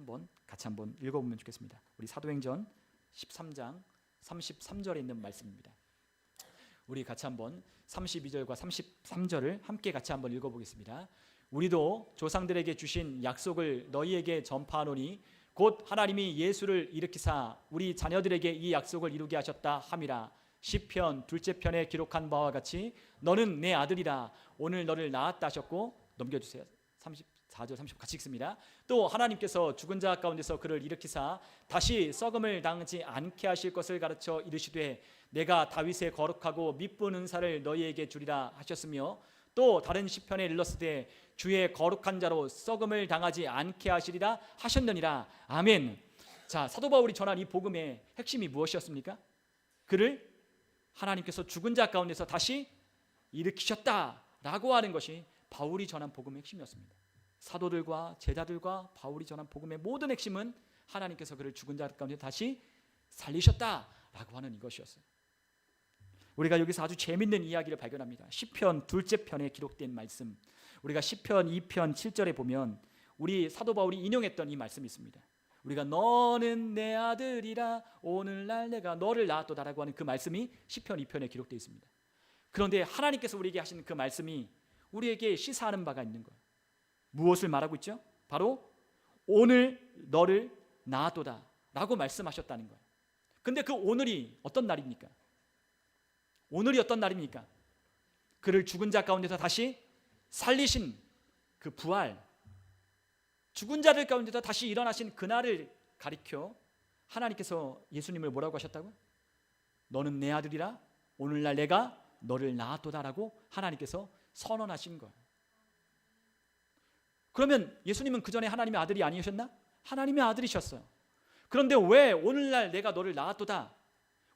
같이 한번 읽어보면 좋겠습니다. 우리 사도행전 13장 33절에 있는 말씀입니다. 우리 같이 한번 32절과 33절을 함께 같이 한번 읽어보겠습니다. 우리도 조상들에게 주신 약속을 너희에게 전파하노니 곧 하나님이 예수를 일으키사 우리 자녀들에게 이 약속을 이루게 하셨다 함이라. 시편 둘째 편에 기록한 바와 같이 너는 내 아들이라 오늘 너를 낳았다 하셨고, 넘겨주세요. 34절 30 같이 읽습니다. 또 하나님께서 죽은 자 가운데서 그를 일으키사 다시 썩음을 당하지 않게 하실 것을 가르쳐 이르시되 내가 다윗의 거룩하고 미쁜 은사를 너희에게 주리라 하셨으며, 또 다른 시편에 일렀으되 주의 거룩한 자로 썩음을 당하지 않게 하시리라 하셨느니라. 아멘. 자, 사도 바울이 전한 이 복음의 핵심이 무엇이었습니까? 그를 하나님께서 죽은 자 가운데서 다시 일으키셨다라고 하는 것이 바울이 전한 복음의 핵심이었습니다. 사도들과 제자들과 바울이 전한 복음의 모든 핵심은 하나님께서 그를 죽은 자 가운데 다시 살리셨다라고 하는 이것이었어요. 우리가 여기서 아주 재밌는 이야기를 발견합니다. 시편 둘째 편에 기록된 말씀, 우리가 시편 2편 7절에 보면 우리 사도 바울이 인용했던 이 말씀이 있습니다. 우리가 너는 내 아들이라 오늘날 내가 너를 낳았도다라고 하는 그 말씀이 시편 2편에 기록되어 있습니다. 그런데 하나님께서 우리에게 하시는 그 말씀이 우리에게 시사하는 바가 있는 거예요. 무엇을 말하고 있죠? 바로 오늘 너를 낳았도다 라고 말씀하셨다는 거예요. 근데 그 오늘이 어떤 날입니까? 오늘이 어떤 날입니까? 그를 죽은 자 가운데서 다시 살리신 그 부활, 죽은 자들 가운데서 다시 일어나신 그날을 가리켜 하나님께서 예수님을 뭐라고 하셨다고요? 너는 내 아들이라 오늘날 내가 너를 낳았도다라고 하나님께서 선언하신 거예요. 그러면 예수님은 그 전에 하나님의 아들이 아니셨나? 하나님의 아들이셨어요. 그런데 왜 오늘날 내가 너를 낳았도다?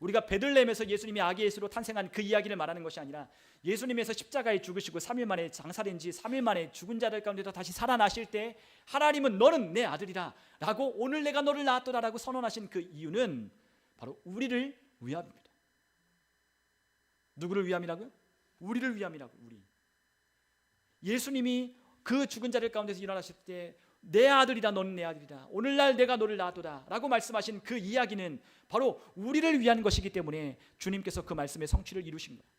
우리가 베들레헴에서 예수님이 아기 예수로 탄생한 그 이야기를 말하는 것이 아니라 예수님에서 십자가에 죽으시고 3일 만에 장사된 지 3일 만에 죽은 자들 가운데서 다시 살아나실 때 하나님은 너는 내 아들이라 라고 오늘 내가 너를 낳았도다 라고 선언하신 그 이유는 바로 우리를 위함입니다. 누구를 위함이라고요? 우리를 위함이라고. 우리. 예수님이 그 죽은 자들 가운데서 일어나실 때 내 아들이다 너는 내 아들이다 오늘날 내가 너를 낳았도다 라고 말씀하신 그 이야기는 바로 우리를 위한 것이기 때문에 주님께서 그 말씀의 성취를 이루신 거예요.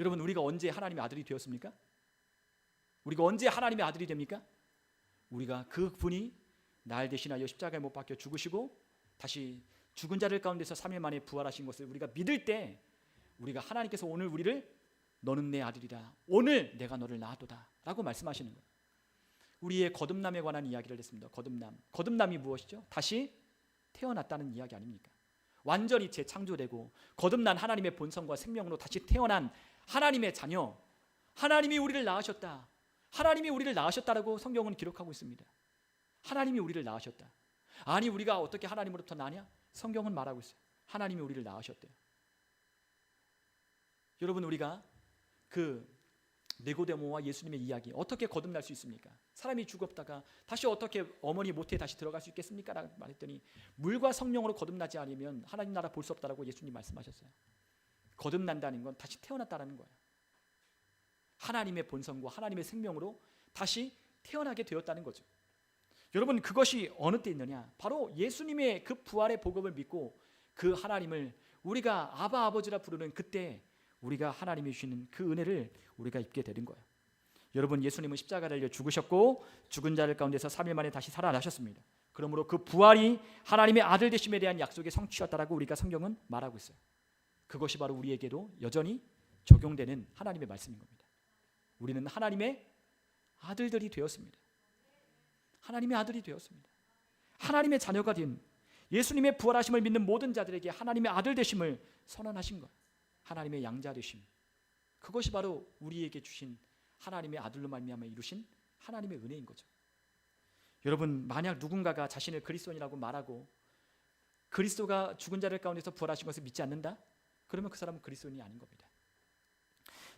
여러분, 우리가 언제 하나님의 아들이 되었습니까? 우리가 언제 하나님의 아들이 됩니까? 우리가 그분이 날 대신하여 십자가에 못 박혀 죽으시고 다시 죽은 자들 가운데서 3일 만에 부활하신 것을 우리가 믿을 때 우리가 하나님께서 오늘 우리를 너는 내 아들이다 오늘 내가 너를 낳았도다 라고 말씀하시는 거예요. 우리의 거듭남에 관한 이야기를 했습니다. 거듭남이 무엇이죠? 다시 태어났다는 이야기 아닙니까? 완전히 재창조되고 거듭난 하나님의 본성과 생명으로 다시 태어난 하나님의 자녀, 하나님이 우리를 낳으셨다. 하나님이 우리를 낳으셨다라고 성경은 기록하고 있습니다. 하나님이 우리를 낳으셨다. 아니, 우리가 어떻게 하나님으로부터 나냐? 성경은 말하고 있어요. 하나님이 우리를 낳으셨대요. 여러분, 우리가 그 니고데모와 예수님의 이야기 어떻게 거듭날 수 있습니까? 사람이 죽었다가 다시 어떻게 어머니 모태에 다시 들어갈 수 있겠습니까? 라고 말했더니 물과 성령으로 거듭나지 않으면 하나님 나라 볼 수 없다라고 예수님 말씀하셨어요. 거듭난다는 건 다시 태어났다라는 거예요. 하나님의 본성과 하나님의 생명으로 다시 태어나게 되었다는 거죠. 여러분, 그것이 어느 때 있느냐? 바로 예수님의 그 부활의 복음을 믿고 그 하나님을 우리가 아바 아버지라 부르는 그때 우리가 하나님이 주시는 그 은혜를 우리가 입게 되는 거예요. 여러분, 예수님은 십자가를 달려 죽으셨고 죽은 자들 가운데서 3일 만에 다시 살아나셨습니다. 그러므로 그 부활이 하나님의 아들 되심에 대한 약속의 성취였다라고 우리가 성경은 말하고 있어요. 그것이 바로 우리에게도 여전히 적용되는 하나님의 말씀인 겁니다. 우리는 하나님의 아들들이 되었습니다. 하나님의 아들이 되었습니다. 하나님의 자녀가 된 예수님의 부활하심을 믿는 모든 자들에게 하나님의 아들 되심을 선언하신 것, 하나님의 양자 되심, 그것이 바로 우리에게 주신 하나님의 아들로 말미암아 이루신 하나님의 은혜인 거죠. 여러분, 만약 누군가가 자신을 그리스도인이라고 말하고 그리스도가 죽은 자들 가운데서 부활하신 것을 믿지 않는다? 그러면 그 사람은 그리스도인이 아닌 겁니다.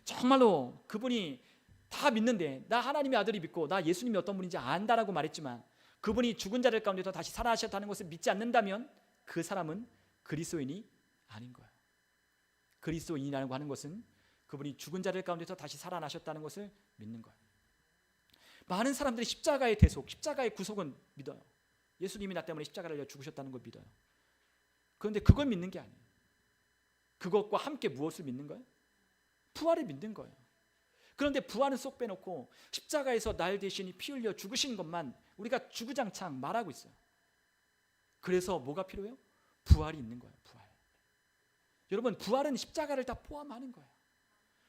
정말로 그분이 다 믿는데 나 하나님의 아들이 믿고 나 예수님이 어떤 분인지 안다라고 말했지만 그분이 죽은 자들 가운데서 다시 살아나셨다는 것을 믿지 않는다면 그 사람은 그리스도인이 아닌 거예요. 그리스도인이라고 하는 것은 그분이 죽은 자들 가운데서 다시 살아나셨다는 것을 믿는 거예요. 많은 사람들이 십자가의 대속, 십자가의 구속은 믿어요. 예수님이 나 때문에 십자가를 달려 죽으셨다는 걸 믿어요. 그런데 그걸 믿는 게 아니에요. 그것과 함께 무엇을 믿는 거예요? 부활을 믿는 거예요. 그런데 부활은 쏙 빼놓고 십자가에서 날 대신이 피 흘려 죽으신 것만 우리가 주구장창 말하고 있어요. 그래서 뭐가 필요해요? 부활이 있는 거예요. 부활. 여러분, 부활은 십자가를 다 포함하는 거예요.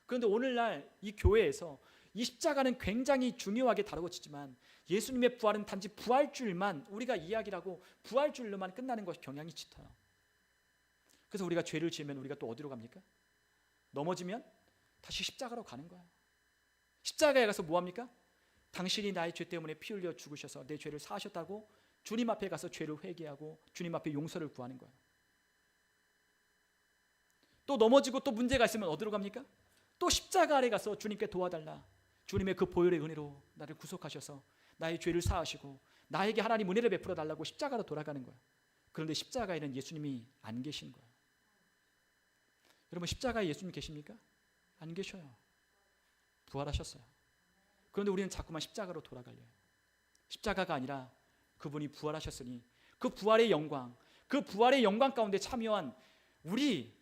그런데 오늘날 이 교회에서 이 십자가는 굉장히 중요하게 다루어지지만 예수님의 부활은 단지 부활주일만 우리가 이야기를 하고 부활주일로만 끝나는 것이 경향이 짙어요. 그래서 우리가 죄를 지으면 우리가 또 어디로 갑니까? 넘어지면 다시 십자가로 가는 거예요. 십자가에 가서 뭐합니까? 당신이 나의 죄 때문에 피 흘려 죽으셔서 내 죄를 사하셨다고 주님 앞에 가서 죄를 회개하고 주님 앞에 용서를 구하는 거예요. 또 넘어지고 또 문제가 있으면 어디로 갑니까? 또 십자가 아래 가서 주님께 도와달라. 주님의 그 보혈의 은혜로 나를 구속하셔서 나의 죄를 사하시고 나에게 하나님 은혜를 베풀어 달라고 십자가로 돌아가는 거예요. 그런데 십자가에는 예수님이 안 계신 거예요. 여러분, 십자가에 예수님 계십니까? 안 계셔요. 부활하셨어요. 그런데 우리는 자꾸만 십자가로 돌아가려요. 십자가가 아니라 그분이 부활하셨으니 그 부활의 영광, 그 부활의 영광 가운데 참여한 우리,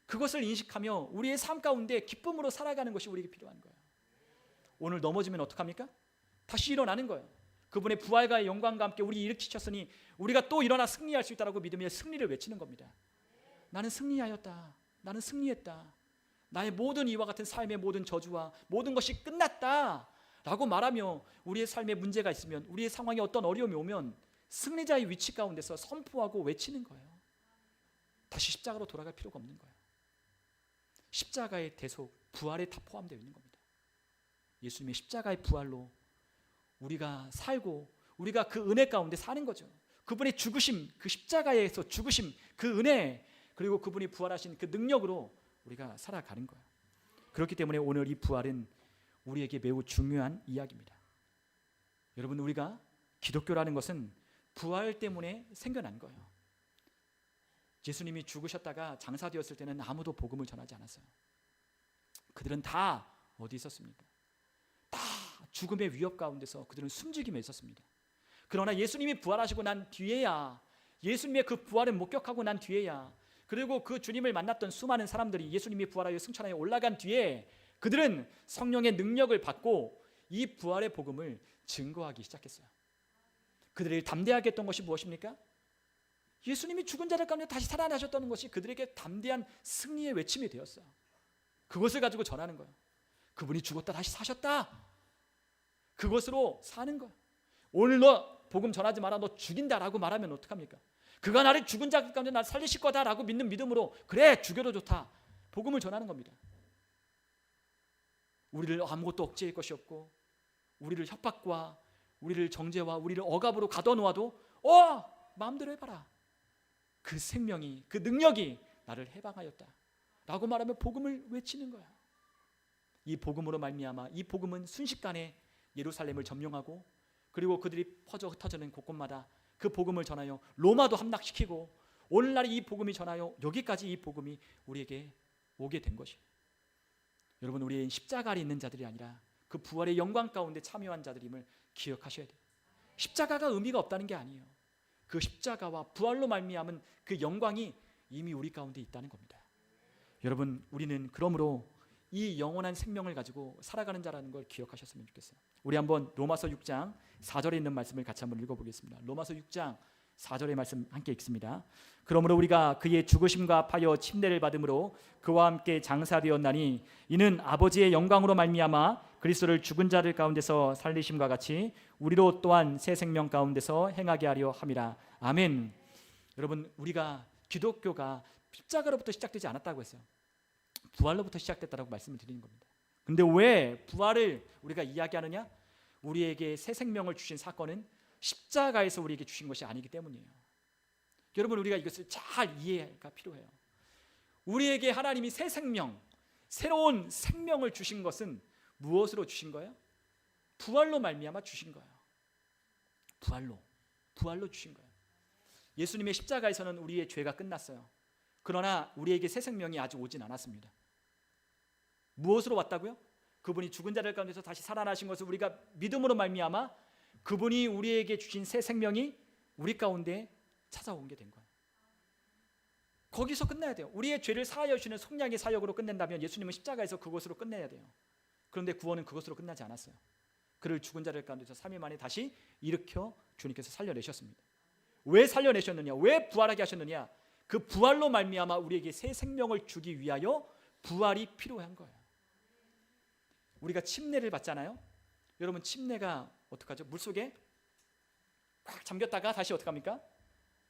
그것을 인식하며 우리의 삶 가운데 기쁨으로 살아가는 것이 우리에게 필요한 거예요. 오늘 넘어지면 어떡합니까? 다시 일어나는 거예요. 그분의 부활과 영광과 함께 우리 일으키셨으니 우리가 또 일어나 승리할 수 있다고 믿으며 승리를 외치는 겁니다. 나는 승리하였다. 나는 승리했다. 나의 모든 이와 같은 삶의 모든 저주와 모든 것이 끝났다 라고 말하며 우리의 삶에 문제가 있으면, 우리의 상황에 어떤 어려움이 오면 승리자의 위치 가운데서 선포하고 외치는 거예요. 다시 십자가로 돌아갈 필요가 없는 거예요. 십자가의 대속, 부활에 다 포함되어 있는 겁니다. 예수님의 십자가의 부활로 우리가 살고 우리가 그 은혜 가운데 사는 거죠. 그분의 죽으심, 그 십자가에서 죽으심, 그 은혜, 그리고 그분이 부활하신 그 능력으로 우리가 살아가는 거예요. 그렇기 때문에 오늘 이 부활은 우리에게 매우 중요한 이야기입니다. 여러분, 우리가 기독교라는 것은 부활 때문에 생겨난 거예요. 예수님이 죽으셨다가 장사되었을 때는 아무도 복음을 전하지 않았어요. 그들은 다 어디 있었습니까? 다 죽음의 위협 가운데서 그들은 숨죽이며 있었습니다. 그러나 예수님이 부활하시고 난 뒤에야, 예수님의 그 부활을 목격하고 난 뒤에야, 그리고 그 주님을 만났던 수많은 사람들이 예수님이 부활하여 승천하여 올라간 뒤에 그들은 성령의 능력을 받고 이 부활의 복음을 증거하기 시작했어요. 그들이 담대하게 했던 것이 무엇입니까? 예수님이 죽은 자들 가운데 다시 살아나셨다는 것이 그들에게 담대한 승리의 외침이 되었어요. 그것을 가지고 전하는 거예요. 그분이 죽었다 다시 사셨다, 그것으로 사는 거예요. 오늘 너 복음 전하지 마라, 너 죽인다라고 말하면 어떡합니까? 그가 나를 죽은 자들 가운데 나를 살리실 거다라고 믿는 믿음으로, 그래 죽여도 좋다, 복음을 전하는 겁니다. 우리를 아무것도 억제할 것이 없고 우리를 협박과 우리를 정죄와 우리를 억압으로 가둬놓아도 마음대로 해봐라, 그 생명이, 그 능력이 나를 해방하였다 라고 말하며 복음을 외치는 거야. 이 복음으로 말미암아 이 복음은 순식간에 예루살렘을 점령하고, 그리고 그들이 퍼져 흩어지는 곳곳마다 그 복음을 전하여 로마도 함락시키고, 오늘날 이 복음이 전하여 여기까지 이 복음이 우리에게 오게 된 것이에요. 여러분, 우리의 십자가 아래 있는 자들이 아니라 그 부활의 영광 가운데 참여한 자들임을 기억하셔야 돼요. 십자가가 의미가 없다는 게 아니에요. 그 십자가와 부활로 말미암은 그 영광이 이미 우리 가운데 있다는 겁니다. 여러분, 우리는 그러므로 이 영원한 생명을 가지고 살아가는 자라는 걸 기억하셨으면 좋겠어요. 우리 한번 로마서 6장 4절에 있는 말씀을 같이 한번 읽어보겠습니다. 로마서 6장 4절의 말씀 함께 읽습니다. 그러므로 우리가 그의 죽으심과 합하여 침례를 받음으로 그와 함께 장사되었나니 이는 아버지의 영광으로 말미암아 그리스도를 죽은 자들 가운데서 살리심과 같이 우리로 또한 새 생명 가운데서 행하게 하려 함이라. 아멘. 여러분, 우리가 기독교가 십자가로부터 시작되지 않았다고 했어요. 부활로부터 시작됐다고 말씀을 드리는 겁니다. 근데 왜 부활을 우리가 이야기하느냐? 우리에게 새 생명을 주신 사건은 십자가에서 우리에게 주신 것이 아니기 때문이에요. 여러분, 우리가 이것을 잘 이해가 필요해요. 우리에게 하나님이 새 생명, 새로운 생명을 주신 것은 무엇으로 주신 거예요? 부활로 말미암아 주신 거예요. 부활로 주신 거예요. 예수님의 십자가에서는 우리의 죄가 끝났어요. 그러나 우리에게 새 생명이 아직 오진 않았습니다. 무엇으로 왔다고요? 그분이 죽은 자들 가운데서 다시 살아나신 것을 우리가 믿음으로 말미암아 그분이 우리에게 주신 새 생명이 우리 가운데 찾아온 게 된 거예요. 거기서 끝내야 돼요. 우리의 죄를 사하여 주시는 속량의 사역으로 끝낸다면 예수님은 십자가에서 그것으로 끝내야 돼요. 그런데 구원은 그것으로 끝나지 않았어요. 그를 죽은 자들 가운데서 3일 만에 다시 일으켜 주님께서 살려내셨습니다. 왜 살려내셨느냐? 왜 부활하게 하셨느냐? 그 부활로 말미암아 우리에게 새 생명을 주기 위하여 부활이 필요한 거예요. 우리가 침례를 받잖아요. 여러분, 침례가 어떡하죠? 물속에 꽉 잠겼다가 다시 어떡합니까?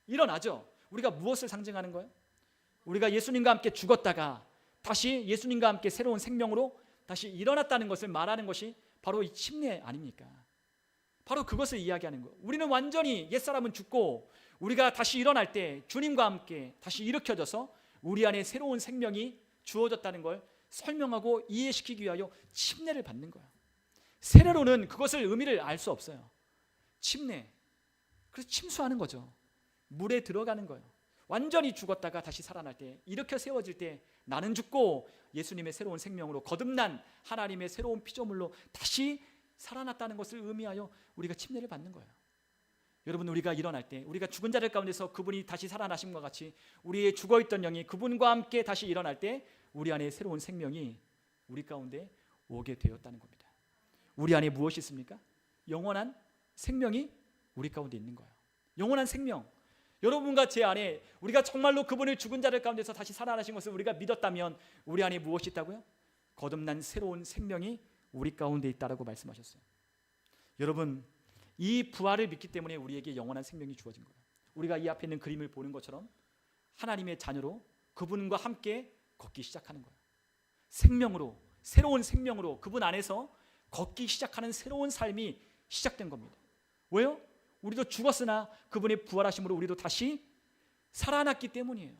일어나죠. 우리가 무엇을 상징하는 거예요? 우리가 예수님과 함께 죽었다가 다시 예수님과 함께 새로운 생명으로 다시 일어났다는 것을 말하는 것이 바로 이 침례 아닙니까? 바로 그것을 이야기하는 거예요. 우리는 완전히 옛사람은 죽고 우리가 다시 일어날 때 주님과 함께 다시 일으켜져서 우리 안에 새로운 생명이 주어졌다는 걸 설명하고 이해시키기 위하여 침례를 받는 거예요. 세례로는 그것을 의미를 알 수 없어요. 침례, 그래서 침수하는 거죠. 물에 들어가는 거예요. 완전히 죽었다가 다시 살아날 때, 일으켜 세워질 때 나는 죽고 예수님의 새로운 생명으로 거듭난 하나님의 새로운 피조물로 다시 살아났다는 것을 의미하여 우리가 침례를 받는 거예요. 여러분, 우리가 일어날 때, 우리가 죽은 자들 가운데서 그분이 다시 살아나심과 같이 우리의 죽어있던 영이 그분과 함께 다시 일어날 때 우리 안에 새로운 생명이 우리 가운데 오게 되었다는 겁니다. 우리 안에 무엇이 있습니까? 영원한 생명이 우리 가운데 있는 거예요. 영원한 생명. 여러분과 제 안에 우리가 정말로 그분을 죽은 자들 가운데서 다시 살아나신 것을 우리가 믿었다면 우리 안에 무엇이 있다고요? 거듭난 새로운 생명이 우리 가운데 있다라고 말씀하셨어요. 여러분, 이 부활을 믿기 때문에 우리에게 영원한 생명이 주어진 거예요. 우리가 이 앞에 있는 그림을 보는 것처럼 하나님의 자녀로 그분과 함께 걷기 시작하는 거예요. 생명으로, 새로운 생명으로 그분 안에서 걷기 시작하는 새로운 삶이 시작된 겁니다. 왜요? 우리도 죽었으나 그분의 부활하심으로 우리도 다시 살아났기 때문이에요.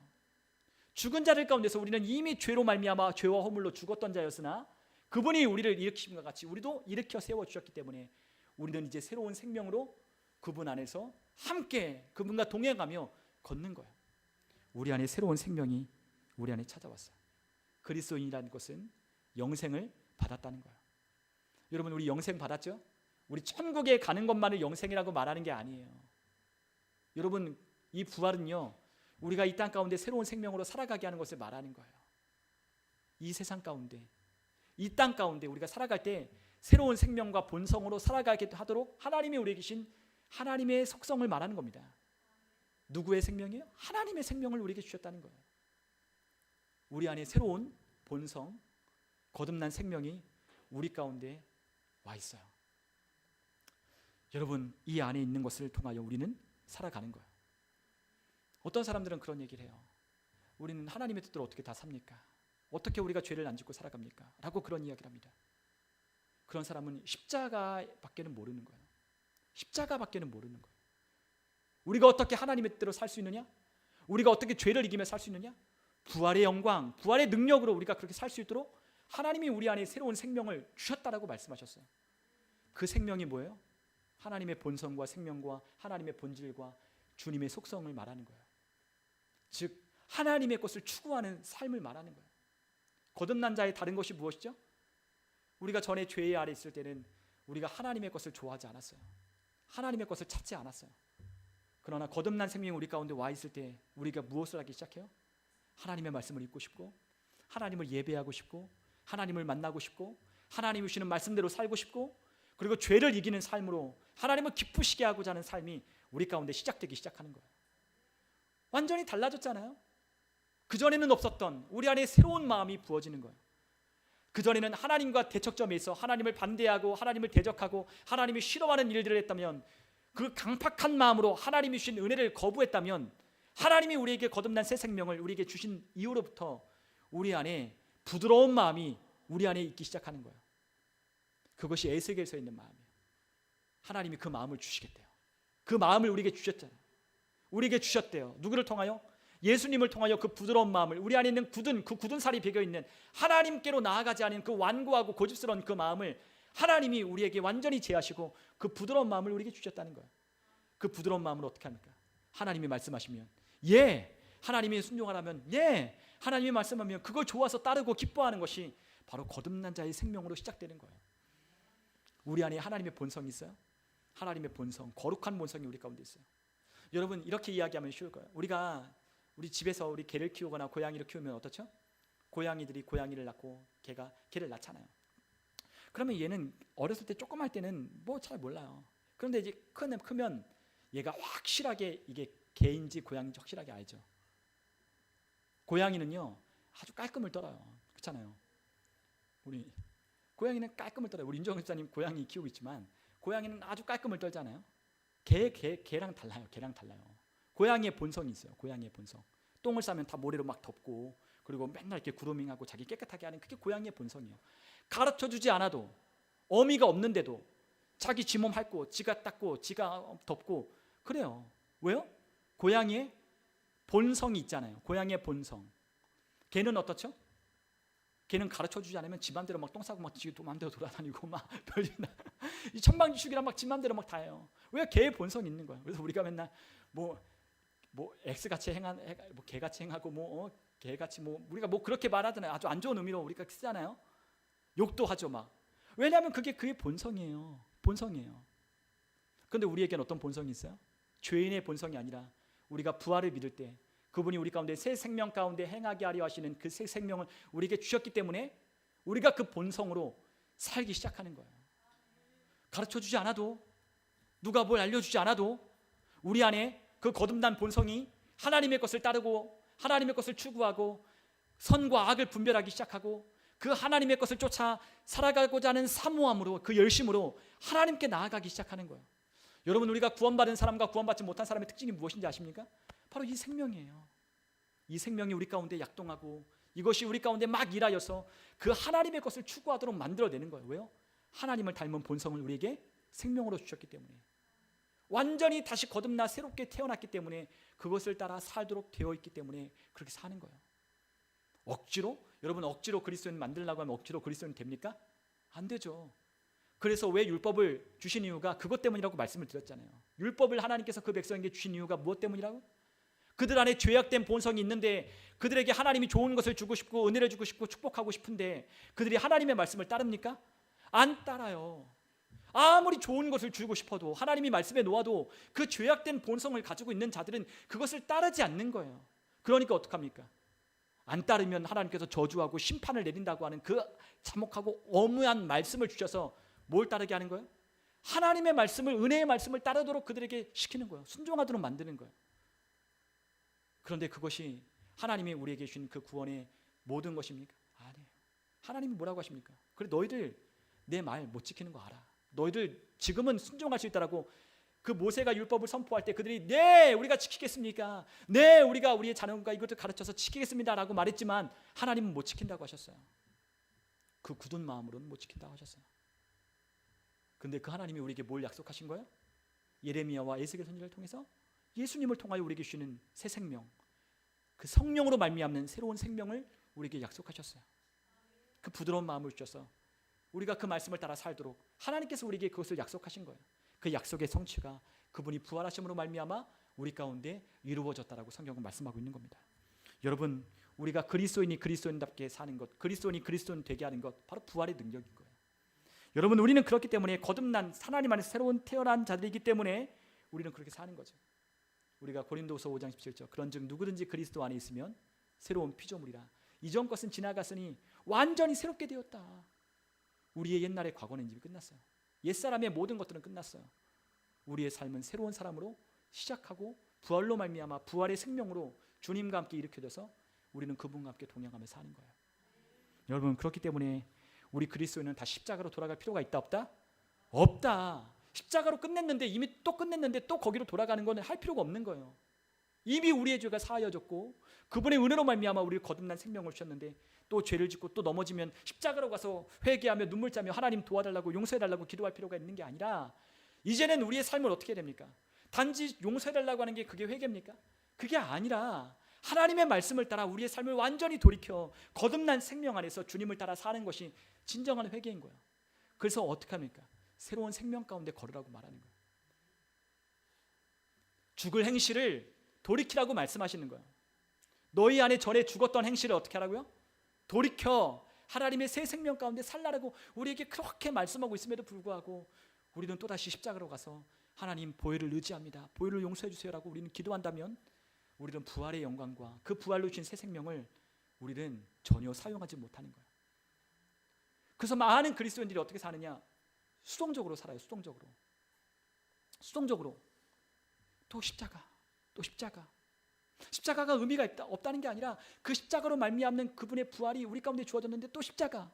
죽은 자들 가운데서 우리는 이미 죄로 말미암아 죄와 허물로 죽었던 자였으나 그분이 우리를 일으키심과 같이 우리도 일으켜 세워주셨기 때문에 우리는 이제 새로운 생명으로 그분 안에서 함께 그분과 동행하며 걷는 거예요. 우리 안에 새로운 생명이 우리 안에 찾아왔어요. 그리스도인이라는 것은 영생을 받았다는 거예요. 여러분, 우리 영생 받았죠? 우리 천국에 가는 것만을 영생이라고 말하는 게 아니에요. 여러분, 이 부활은요, 우리가 이 땅 가운데 새로운 생명으로 살아가게 하는 것을 말하는 거예요. 이 세상 가운데, 이 땅 가운데 우리가 살아갈 때 새로운 생명과 본성으로 살아가게 하도록 하나님이 우리에게 주신 하나님의 속성을 말하는 겁니다. 누구의 생명이에요? 하나님의 생명을 우리에게 주셨다는 거예요. 우리 안에 새로운 본성, 거듭난 생명이 우리 가운데 와 있어요. 여러분, 이 안에 있는 것을 통하여 우리는 살아가는 거예요. 어떤 사람들은 그런 얘기를 해요. 우리는 하나님의 뜻대로 어떻게 다 삽니까? 어떻게 우리가 죄를 안 짓고 살아갑니까? 라고 그런 이야기를 합니다. 그런 사람은 십자가밖에는 모르는 거예요. 십자가밖에는 모르는 거예요. 우리가 어떻게 하나님의 뜻대로 살 수 있느냐? 우리가 어떻게 죄를 이기며 살 수 있느냐? 부활의 영광, 부활의 능력으로 우리가 그렇게 살 수 있도록 하나님이 우리 안에 새로운 생명을 주셨다라고 말씀하셨어요. 그 생명이 뭐예요? 하나님의 본성과 생명과 하나님의 본질과 주님의 속성을 말하는 거예요. 즉 하나님의 것을 추구하는 삶을 말하는 거예요. 거듭난 자의 다른 것이 무엇이죠? 우리가 전에 죄의 아래 있을 때는 우리가 하나님의 것을 좋아하지 않았어요. 하나님의 것을 찾지 않았어요. 그러나 거듭난 생명이 우리 가운데 와 있을 때 우리가 무엇을 하기 시작해요? 하나님의 말씀을 읽고 싶고, 하나님을 예배하고 싶고, 하나님을 만나고 싶고, 하나님이 주시는 말씀대로 살고 싶고, 그리고 죄를 이기는 삶으로 하나님을 기쁘시게 하고자 하는 삶이 우리 가운데 시작되기 시작하는 거예요. 완전히 달라졌잖아요. 그전에는 없었던 우리 안에 새로운 마음이 부어지는 거예요. 그전에는 하나님과 대척점에 있어 하나님을 반대하고 하나님을 대적하고 하나님이 싫어하는 일들을 했다면, 그 강팍한 마음으로 하나님이 주신 은혜를 거부했다면, 하나님이 우리에게 거듭난 새 생명을 우리에게 주신 이후로부터 우리 안에 부드러운 마음이 우리 안에 있기 시작하는 거예요. 그것이 에스겔서에 있는 마음이에요. 하나님이 그 마음을 주시겠대요. 그 마음을 우리에게 주셨잖아요. 우리에게 주셨대요. 누구를 통하여? 예수님을 통하여 그 부드러운 마음을, 우리 안에 있는 굳은 살이 배겨있는 하나님께로 나아가지 않은 그 완고하고 고집스러운 그 마음을 하나님이 우리에게 완전히 제하시고 그 부드러운 마음을 우리에게 주셨다는 거예요. 그 부드러운 마음을 어떻게 합니까? 하나님이 말씀하시면 예, 하나님이 순종하라면 예, 하나님이 말씀하면 그걸 좋아서 따르고 기뻐하는 것이 바로 거듭난 자의 생명으로 시작되는 거예요. 우리 안에 하나님의 본성이 있어요. 하나님의 본성, 거룩한 본성이 우리 가운데 있어요. 여러분, 이렇게 이야기하면 쉬울 거예요. 우리 집에서 우리 개를 키우거나 고양이를 키우면 어떻죠? 고양이들이 고양이를 낳고 개가 개를 낳잖아요. 그러면 얘는 어렸을 때 조그만 때는 뭐 잘 몰라요. 그런데 이제 크면 얘가 확실하게 이게 개인지 고양인지 확실하게 알죠. 고양이는요 아주 깔끔을 떨어요. 그렇잖아요. 우리 고양이는 깔끔을 떨어요. 우리 인정 집사님 고양이 키우고 있지만 고양이는 아주 깔끔을 떨잖아요. 개랑 달라요. 개랑 달라요. 고양이의 본성이 있어요. 고양이의 본성. 똥을 싸면 다 모래로 막 덮고, 그리고 맨날 이렇게 그루밍하고 자기 깨끗하게 하는, 그게 고양이의 본성이에요. 가르쳐주지 않아도, 어미가 없는데도 자기 지 몸 핥고 지가 닦고 지가 덮고 그래요. 왜요? 고양이의 본성이 있잖아요. 고양이의 본성. 개는 어떻죠? 걔는 가르쳐주지 않으면 지 맘대로 막 똥 싸고 막 지 맘대로 돌아다니고 막 별짓나 이 천방지축이랑 막 지 맘대로 막 다 해요. 왜? 개의 본성이 있는 거예요. 그래서 우리가 맨날 뭐 X같이 뭐 개같이 행하고 개같이 우리가 그렇게 말하잖아요. 아주 안 좋은 의미로 우리가 쓰잖아요. 욕도 하죠 막. 왜냐하면 그게 그의 본성이에요. 본성이에요. 그런데 우리에게는 어떤 본성이 있어요? 죄인의 본성이 아니라 우리가 부활을 믿을 때 그분이 우리 가운데 새 생명 가운데 행하게 하려 하시는 그 새 생명을 우리에게 주셨기 때문에 우리가 그 본성으로 살기 시작하는 거예요. 가르쳐주지 않아도, 누가 뭘 알려주지 않아도 우리 안에 그 거듭난 본성이 하나님의 것을 따르고 하나님의 것을 추구하고 선과 악을 분별하기 시작하고 그 하나님의 것을 쫓아 살아가고자 하는 사모함으로, 그 열심으로 하나님께 나아가기 시작하는 거예요. 여러분, 우리가 구원받은 사람과 구원받지 못한 사람의 특징이 무엇인지 아십니까? 바로 이 생명이에요. 이 생명이 우리 가운데 약동하고 이것이 우리 가운데 막 일하여서 그 하나님의 것을 추구하도록 만들어내는 거예요. 왜요? 하나님을 닮은 본성을 우리에게 생명으로 주셨기 때문에, 완전히 다시 거듭나 새롭게 태어났기 때문에, 그것을 따라 살도록 되어 있기 때문에 그렇게 사는 거예요. 억지로? 여러분, 억지로 그리스도인 만들려고 하면 억지로 그리스도인 됩니까? 안 되죠. 그래서 왜 율법을 주신 이유가 그것 때문이라고 말씀을 드렸잖아요. 율법을 하나님께서 그 백성에게 주신 이유가 무엇 때문이라고? 그들 안에 죄악된 본성이 있는데 그들에게 하나님이 좋은 것을 주고 싶고 은혜를 주고 싶고 축복하고 싶은데 그들이 하나님의 말씀을 따릅니까? 안 따라요. 아무리 좋은 것을 주고 싶어도, 하나님이 말씀에 놓아도 그 죄악된 본성을 가지고 있는 자들은 그것을 따르지 않는 거예요. 그러니까 어떡합니까? 안 따르면 하나님께서 저주하고 심판을 내린다고 하는 그 참혹하고 엄무한 말씀을 주셔서 뭘 따르게 하는 거예요? 하나님의 말씀을, 은혜의 말씀을 따르도록 그들에게 시키는 거예요. 순종하도록 만드는 거예요. 그런데 그것이 하나님이 우리에게 주신 그 구원의 모든 것입니까? 아니에요. 하나님이 뭐라고 하십니까? 그래, 너희들 내 말 못 지키는 거 알아. 너희들 지금은 순종할 수 있다라고 그 모세가 율법을 선포할 때 그들이 네 우리가 지키겠습니까? 네 우리가 우리의 자녀가 이것을 가르쳐서 지키겠습니다라고 말했지만 하나님은 못 지킨다고 하셨어요. 그 굳은 마음으로는 못 지킨다고 하셨어요. 근데 그 하나님이 우리에게 뭘 약속하신 거예요? 예레미야와 에스겔 선지자를 통해서 예수님을 통하여 우리에게 주시는 새 생명, 그 성령으로 말미암는 새로운 생명을 우리에게 약속하셨어요. 그 부드러운 마음을 주셔서 우리가 그 말씀을 따라 살도록 하나님께서 우리에게 그것을 약속하신 거예요. 그 약속의 성취가 그분이 부활하심으로 말미암아 우리 가운데 이루어졌다라고 성경은 말씀하고 있는 겁니다. 여러분, 우리가 그리스도인이 그리스도인답게 사는 것, 그리스도인이 그리스도인 되게 하는 것, 바로 부활의 능력인 거예요. 여러분, 우리는 그렇기 때문에 거듭난 하나님 안에서 새로운 태어난 자들이기 때문에 우리는 그렇게 사는 거죠. 우리가 고린도서 5장 17절 그런즉 누구든지 그리스도 안에 있으면 새로운 피조물이라 이전 것은 지나갔으니 완전히 새롭게 되었다. 우리의 옛날의 과거는 이미 끝났어요. 옛사람의 모든 것들은 끝났어요. 우리의 삶은 새로운 사람으로 시작하고 부활로 말미암아 부활의 생명으로 주님과 함께 일으켜져서 우리는 그분과 함께 동행하며 사는 거예요. 여러분, 그렇기 때문에 우리 그리스도인은 다 십자가로 돌아갈 필요가 있다 없다? 없다. 십자가로 끝냈는데 이미 또 끝냈는데 또 거기로 돌아가는 건 할 필요가 없는 거예요. 이미 우리의 죄가 사하여졌고 그분의 은혜로 말미암아 우리를 거듭난 생명을 주셨는데 또 죄를 짓고 또 넘어지면 십자가로 가서 회개하며 눈물 짜며 하나님 도와달라고 용서해달라고 기도할 필요가 있는 게 아니라 이제는 우리의 삶을 어떻게 해야 됩니까? 단지 용서해달라고 하는 게 그게 회개입니까? 그게 아니라 하나님의 말씀을 따라 우리의 삶을 완전히 돌이켜 거듭난 생명 안에서 주님을 따라 사는 것이 진정한 회개인 거예요. 그래서 어떻게 합니까? 새로운 생명 가운데 걸으라고 말하는 거예요. 죽을 행실을 돌이키라고 말씀하시는 거예요. 너희 안에 전에 죽었던 행실을 어떻게 하라고요? 돌이켜 하나님의 새 생명 가운데 살라라고 우리에게 그렇게 말씀하고 있음에도 불구하고 우리는 또다시 십자가로 가서 하나님 보혈을 의지합니다. 보혈을 용서해 주세요라고 우리는 기도한다면 우리는 부활의 영광과 그 부활로 주신 새 생명을 우리는 전혀 사용하지 못하는 거예요. 그래서 많은 그리스도인들이 어떻게 사느냐? 수동적으로 살아요. 수동적으로 또 십자가, 또 십자가. 십자가가 의미가 없다는 게 아니라 그 십자가로 말미암는 그분의 부활이 우리 가운데 주어졌는데 또 십자가,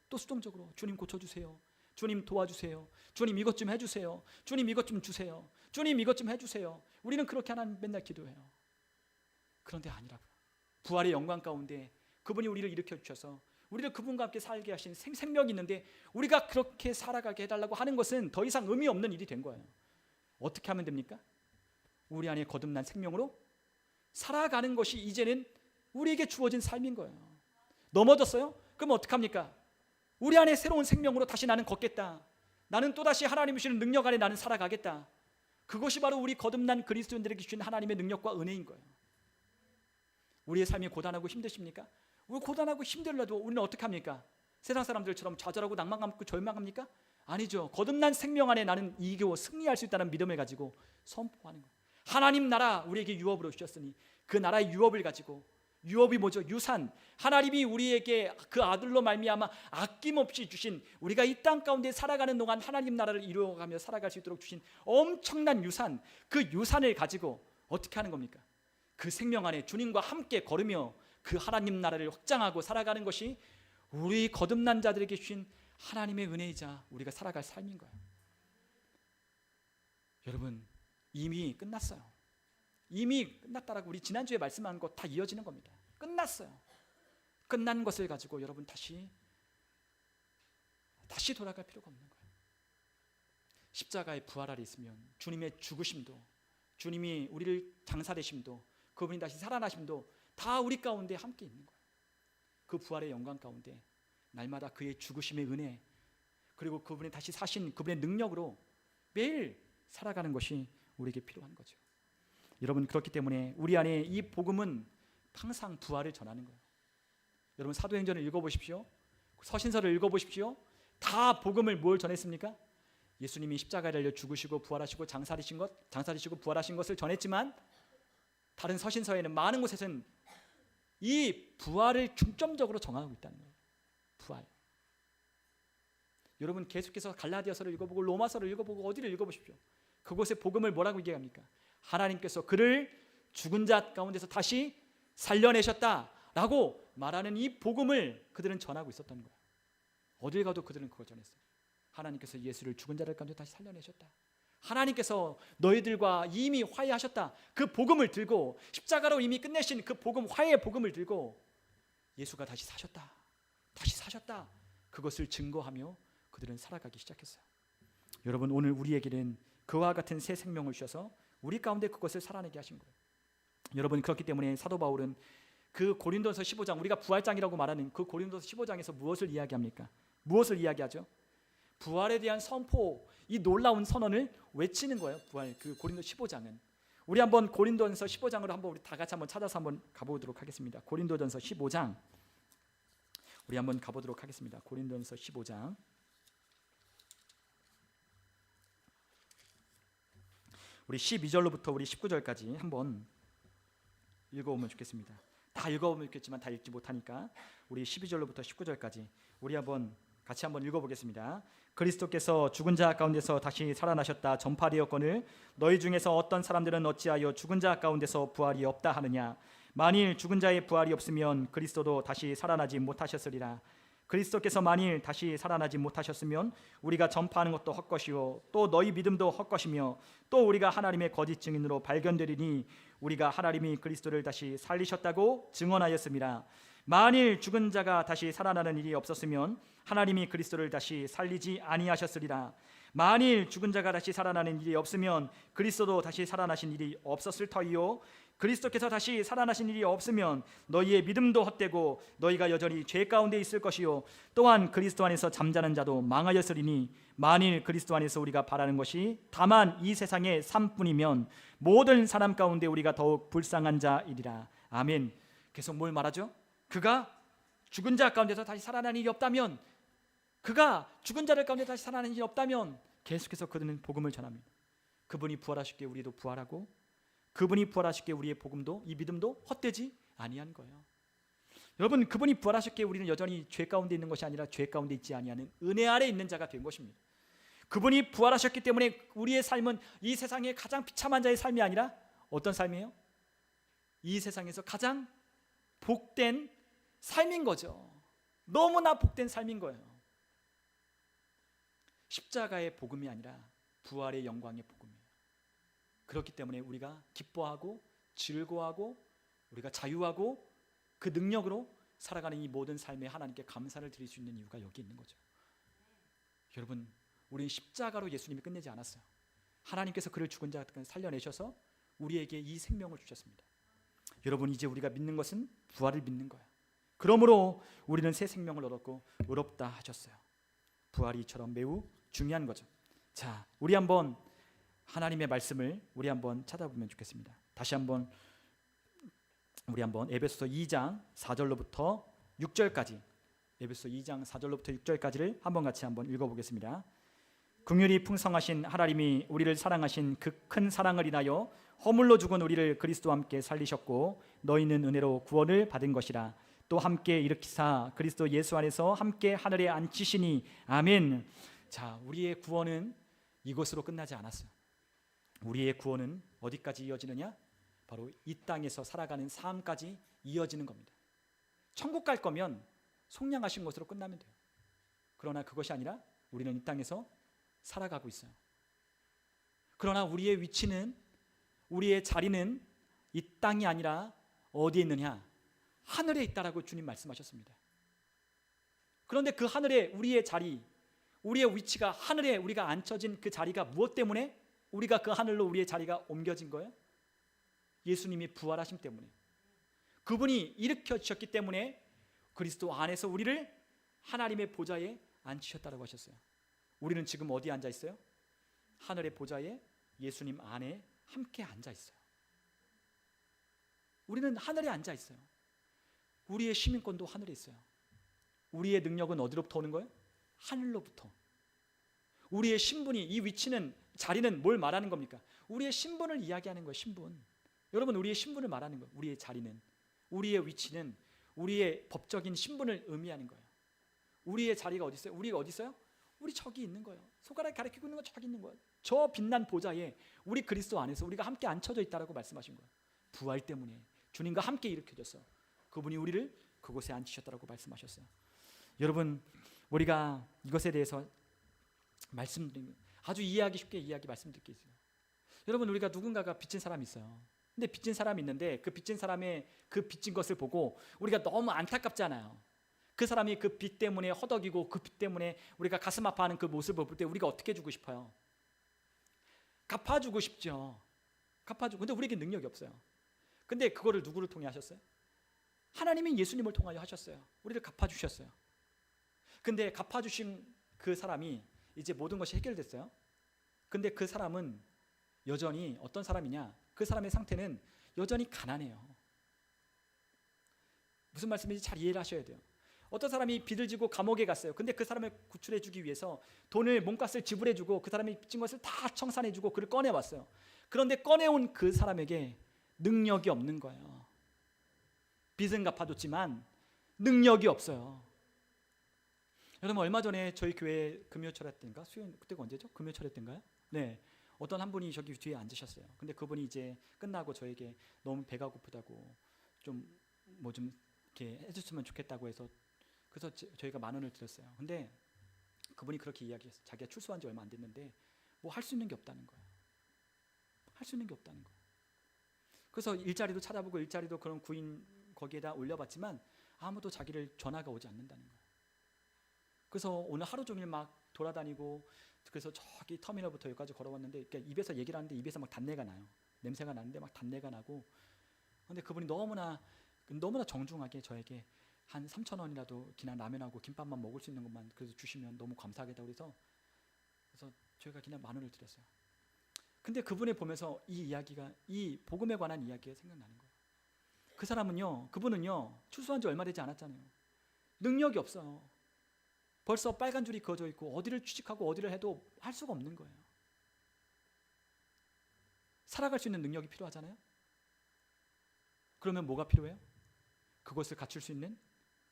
또 수동적으로 주님 고쳐주세요, 주님 도와주세요, 주님 이것 좀 해주세요, 주님 이것 좀 주세요, 주님 이것 좀 해주세요. 우리는 그렇게 하나님 맨날 기도해요. 그런데 아니라고요. 부활의 영광 가운데 그분이 우리를 일으켜 주셔서 우리를 그분과 함께 살게 하신 생명이 있는데 우리가 그렇게 살아가게 해달라고 하는 것은 더 이상 의미 없는 일이 된 거예요. 어떻게 하면 됩니까? 우리 안에 거듭난 생명으로 살아가는 것이 이제는 우리에게 주어진 삶인 거예요. 넘어졌어요? 그럼 어떡합니까? 우리 안에 새로운 생명으로 다시 나는 걷겠다. 나는 또다시 하나님이 주시는 능력 안에 나는 살아가겠다. 그것이 바로 우리 거듭난 그리스도인들에게 주신 하나님의 능력과 은혜인 거예요. 우리의 삶이 고단하고 힘드십니까? 우리 고단하고 힘들어도 우리는 어떻게 합니까? 세상 사람들처럼 좌절하고 낭만 갖고 절망합니까? 아니죠. 거듭난 생명 안에 나는 이기고 승리할 수 있다는 믿음을 가지고 선포하는 거예요. 하나님 나라 우리에게 유업으로 주셨으니 그 나라의 유업을 가지고, 유업이 뭐죠? 유산. 하나님이 우리에게 그 아들로 말미암아 아낌없이 주신, 우리가 이 땅 가운데 살아가는 동안 하나님 나라를 이루어가며 살아갈 수 있도록 주신 엄청난 유산, 그 유산을 가지고 어떻게 하는 겁니까? 그 생명 안에 주님과 함께 걸으며 그 하나님 나라를 확장하고 살아가는 것이 우리 거듭난 자들에게 주신 하나님의 은혜이자 우리가 살아갈 삶인 거예요. 여러분, 이미 끝났어요. 이미 끝났다라고 우리 지난주에 말씀한 것 다 이어지는 겁니다. 끝났어요. 끝난 것을 가지고 여러분 다시 돌아갈 필요가 없는 거예요. 십자가의 부활 아래 있으면 주님의 죽으심도, 주님이 우리를 장사되심도, 그분이 다시 살아나심도 다 우리 가운데 함께 있는 거예요. 그 부활의 영광 가운데 날마다 그의 죽으심의 은혜, 그리고 그분이 다시 사신 그분의 능력으로 매일 살아가는 것이 우리에게 필요한 거죠. 여러분, 그렇기 때문에 우리 안에 이 복음은 항상 부활을 전하는 거예요. 여러분, 사도행전을 읽어보십시오. 서신서를 읽어보십시오. 다 복음을 뭘 전했습니까? 예수님이 십자가에 달려 죽으시고 부활하시고 장사되시고 부활하신 것을 전했지만 다른 서신서에는 많은 곳에서는 이 부활을 중점적으로 정하고 있다는 거예요. 부활. 여러분, 계속해서 갈라디아서를 읽어보고 로마서를 읽어보고 어디를 읽어보십시오. 그곳에 복음을 뭐라고 얘기합니까? 하나님께서 그를 죽은 자 가운데서 다시 살려내셨다라고 말하는 이 복음을 그들은 전하고 있었던 거예요. 어딜 가도 그들은 그걸 전했어요. 하나님께서 예수를 죽은 자들 가운데 다시 살려내셨다. 하나님께서 너희들과 이미 화해하셨다. 그 복음을 들고, 십자가로 이미 끝내신 그 복음, 화해의 복음을 들고 예수가 다시 사셨다. 다시 사셨다. 그것을 증거하며 그들은 살아가기 시작했어요. 여러분, 오늘 우리에게는 그와 같은 새 생명을 주셔서 우리 가운데 그것을 살아내게 하신 거예요. 여러분, 그렇기 때문에 사도 바울은 그 고린도서 15장, 우리가 부활장이라고 말하는 그 고린도서 15장에서 무엇을 이야기합니까? 무엇을 이야기하죠? 부활에 대한 선포, 이 놀라운 선언을 외치는 거예요. 부활, 그 고린도 15장은. 우리 한번 고린도전서 15장으로 한번 우리 다 같이 한번 찾아서 한번 가보도록 하겠습니다. 고린도전서 15장. 우리 한번 가보도록 하겠습니다. 고린도전서 15장. 우리 12절로부터 우리 19절까지 한번 읽어보면 좋겠습니다. 다 읽어보면 좋겠지만 다 읽지 못하니까 우리 12절로부터 19절까지 우리 한번 같이 한번 읽어보겠습니다. 그리스도께서 죽은 자 가운데서 다시 살아나셨다 전파되었거늘 너희 중에서 어떤 사람들은 어찌하여 죽은 자 가운데서 부활이 없다 하느냐. 만일 죽은 자의 부활이 없으면 그리스도도 다시 살아나지 못하셨으리라. 그리스도께서 만일 다시 살아나지 못하셨으면 우리가 전파하는 것도 헛것이요 또 너희 믿음도 헛것이며 또 우리가 하나님의 거짓 증인으로 발견되리니 우리가 하나님이 그리스도를 다시 살리셨다고 증언하였습니다. 만일 죽은 자가 다시 살아나는 일이 없었으면 하나님이 그리스도를 다시 살리지 아니하셨으리라. 만일 죽은 자가 다시 살아나는 일이 없으면 그리스도도 다시 살아나신 일이 없었을 터이요 그리스도께서 다시 살아나신 일이 없으면 너희의 믿음도 헛되고 너희가 여전히 죄 가운데 있을 것이요 또한 그리스도 안에서 잠자는 자도 망하였으리니 만일 그리스도 안에서 우리가 바라는 것이 다만 이 세상의 삶뿐이면 모든 사람 가운데 우리가 더욱 불쌍한 자이리라. 아멘. 계속 뭘 말하죠? 그가 죽은 자 가운데서 다시 살아나는 일이 없다면, 그가 죽은 자들 가운데 다시 살아나는 일이 없다면 계속해서 그들은 복음을 전합니다. 그분이 부활하시기에 우리도 부활하고 그분이 부활하시기에 우리의 복음도, 이 믿음도 헛되지 아니한 거예요. 여러분, 그분이 부활하셨기에 우리는 여전히 죄 가운데 있는 것이 아니라 죄 가운데 있지 아니하는 은혜 아래 있는 자가 된 것입니다. 그분이 부활하셨기 때문에 우리의 삶은 이 세상의 가장 비참한 자의 삶이 아니라 어떤 삶이에요? 이 세상에서 가장 복된 삶인 거죠. 너무나 복된 삶인 거예요. 십자가의 복음이 아니라 부활의 영광의 복음이에요. 그렇기 때문에 우리가 기뻐하고 즐거워하고 우리가 자유하고 그 능력으로 살아가는 이 모든 삶에 하나님께 감사를 드릴 수 있는 이유가 여기 있는 거죠. 여러분, 우리는 십자가로 예수님이 끝내지 않았어요. 하나님께서 그를 죽은 자 같은 살려내셔서 우리에게 이 생명을 주셨습니다. 여러분, 이제 우리가 믿는 것은 부활을 믿는 거예요. 그러므로 우리는 새 생명을 얻었고 의롭다 하셨어요. 부활이 이처럼 매우 중요한 거죠. 자, 우리 한번 하나님의 말씀을 우리 한번 찾아보면 좋겠습니다. 다시 한번 우리 한번 에베소서 2장 4절로부터 6절까지, 에베소서 2장 4절로부터 6절까지를 한번 같이 한번 읽어보겠습니다. 긍휼이 풍성하신 하나님이 우리를 사랑하신 그 큰 사랑을 인하여 허물로 죽은 우리를 그리스도와 함께 살리셨고 너희는 은혜로 구원을 받은 것이라. 또 함께 일으키사 그리스도 예수 안에서 함께 하늘에 앉히시니 아멘. 자, 우리의 구원은 이것으로 끝나지 않았어요. 우리의 구원은 어디까지 이어지느냐? 바로 이 땅에서 살아가는 삶까지 이어지는 겁니다. 천국 갈 거면 속량하신 것으로 끝나면 돼요. 그러나 그것이 아니라 우리는 이 땅에서 살아가고 있어요. 그러나 우리의 위치는, 우리의 자리는 이 땅이 아니라 어디에 있느냐? 하늘에 있다라고 주님 말씀하셨습니다. 그런데 그 하늘에 우리의 자리, 우리의 위치가 하늘에 우리가 앉혀진 그 자리가 무엇 때문에 우리가 그 하늘로 우리의 자리가 옮겨진 거예요? 예수님이 부활하심 때문에, 그분이 일으켜 주셨기 때문에 그리스도 안에서 우리를 하나님의 보좌에 앉히셨다고 하셨어요. 우리는 지금 어디에 앉아 있어요? 하늘의 보좌에 예수님 안에 함께 앉아 있어요. 우리는 하늘에 앉아 있어요. 우리의 시민권도 하늘에 있어요. 우리의 능력은 어디로부터 오는 거예요? 하늘로부터. 우리의 신분이, 이 위치는, 자리는 뭘 말하는 겁니까? 우리의 신분을 이야기하는 거예요. 신분. 여러분, 우리의 신분을 말하는 거예요. 우리의 자리는, 우리의 위치는 우리의 법적인 신분을 의미하는 거예요. 우리의 자리가 어디 있어요? 우리가 어디 있어요? 우리 저기 있는 거예요. 손가락 가리키고 있는 거 저기 있는 거예요. 저 빛난 보좌에 우리 그리스도 안에서 우리가 함께 앉혀져 있다라고 말씀하신 거예요. 부활 때문에 주님과 함께 일으켜져서 그분이 우리를 그곳에 앉히셨다라고 말씀하셨어요. 여러분, 우리가 이것에 대해서 말씀드리면 아주 이해하기 쉽게 말씀드릴 게 있어요. 여러분, 우리가 누군가가 빚진 사람이 있어요. 근데 빚진 사람이 있는데 그 빚진 사람의 그 빚진 것을 보고 우리가 너무 안타깝잖아요. 그 사람이 그 빚 때문에 허덕이고 그 빚 때문에 우리가 가슴 아파하는 그 모습을 볼 때 우리가 어떻게 해주고 싶어요? 갚아주고 싶죠. 갚아주고. 근데 우리에게 능력이 없어요. 근데 그거를 누구를 통해 하셨어요? 하나님이 예수님을 통하여 하셨어요. 우리를 갚아주셨어요. 근데 갚아주신 그 사람이 이제 모든 것이 해결됐어요. 근데 그 사람은 여전히 어떤 사람이냐? 그 사람의 상태는 여전히 가난해요. 무슨 말씀인지 잘 이해를 하셔야 돼요. 어떤 사람이 빚을 지고 감옥에 갔어요. 근데 그 사람을 구출해 주기 위해서 돈을, 몸값을 지불해 주고 그 사람이 빚진 것을 다 청산해 주고 그를 꺼내왔어요. 그런데 꺼내온 그 사람에게 능력이 없는 거예요. 빚은 갚아줬지만 능력이 없어요. 여러분, 얼마 전에 저희 교회 금요철회 때인가? 그때가 언제죠? 금요철회 때인가요? 네. 어떤 한 분이 저기 뒤에 앉으셨어요. 근데 그분이 이제 끝나고 저에게 너무 배가 고프다고 좀 이렇게 해줬으면 좋겠다고 해서, 그래서 저희가 10,000원을 드렸어요. 근데 그분이 그렇게 이야기했어요. 자기가 출소한 지 얼마 안 됐는데 뭐 할 수 있는 게 없다는 거예요. 할 수 있는 게 없다는 거예요. 그래서 일자리도 찾아보고 일자리도 그런 구인 거기에다 올려봤지만 아무도 자기를 전화가 오지 않는다는 거예요. 그래서 오늘 하루 종일 막 돌아다니고, 그래서 저기 터미널부터 여기까지 걸어왔는데, 그러니까 입에서 얘기를 하는데 입에서 막 단내가 나요. 냄새가 나는데 막 단내가 나고. 근데 그분이 너무나 정중하게 저에게 한 3,000원이라도 그냥 라면하고 김밥만 먹을 수 있는 것만 그래도 주시면 너무 감사하겠다고 그래서 저희가 그냥 10,000원을 드렸어요. 근데 그분을 보면서 이 복음에 관한 이야기가 생각나는 거예요. 그 사람은요, 그분은요, 출소한 지 얼마 되지 않았잖아요. 능력이 없어요. 벌써 빨간 줄이 그어져 있고 어디를 취직하고 어디를 해도 할 수가 없는 거예요. 살아갈 수 있는 능력이 필요하잖아요. 그러면 뭐가 필요해요? 그것을 갖출 수 있는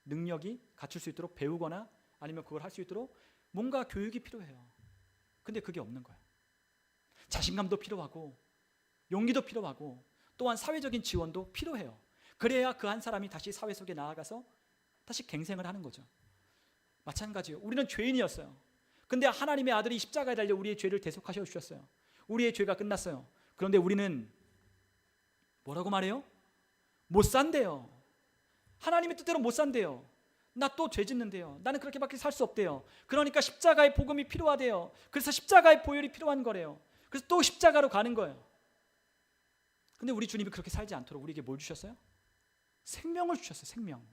능력이, 갖출 수 있도록 배우거나 아니면 그걸 할 수 있도록 뭔가 교육이 필요해요. 근데 그게 없는 거예요. 자신감도 필요하고 용기도 필요하고 또한 사회적인 지원도 필요해요. 그래야 그 한 사람이 다시 사회 속에 나아가서 다시 갱생을 하는 거죠. 마찬가지예요. 우리는 죄인이었어요. 근데 하나님의 아들이 십자가에 달려 우리의 죄를 대속하셔 주셨어요. 우리의 죄가 끝났어요. 그런데 우리는 뭐라고 말해요? 못 산대요. 하나님의 뜻대로 못 산대요. 나 또 죄 짓는데요. 나는 그렇게밖에 살 수 없대요. 그러니까 십자가의 복음이 필요하대요. 그래서 십자가의 보혈이 필요한 거래요. 그래서 또 십자가로 가는 거예요. 근데 우리 주님이 그렇게 살지 않도록 우리에게 뭘 주셨어요? 생명을 주셨어요. 생명.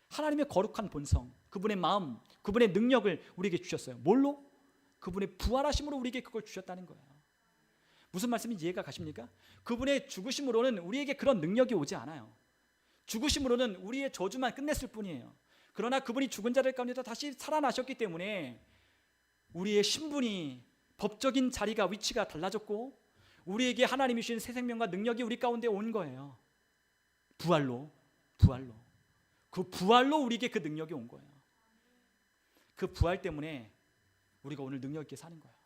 하나님의 거룩한 본성, 그분의 마음, 그분의 능력을 우리에게 주셨어요. 뭘로? 그분의 부활하심으로 우리에게 그걸 주셨다는 거예요. 무슨 말씀인지 이해가 가십니까? 그분의 죽으심으로는 우리에게 그런 능력이 오지 않아요. 죽으심으로는 우리의 저주만 끝냈을 뿐이에요. 그러나 그분이 죽은 자들 가운데서 다시 살아나셨기 때문에 우리의 신분이, 법적인 자리가, 위치가 달라졌고 우리에게 하나님이 주신 새 생명과 능력이 우리 가운데 온 거예요. 부활로. 그 부활로 우리에게 그 능력이 온 거예요. 그 부활 때문에 우리가 오늘 능력 있게 사는 거예요.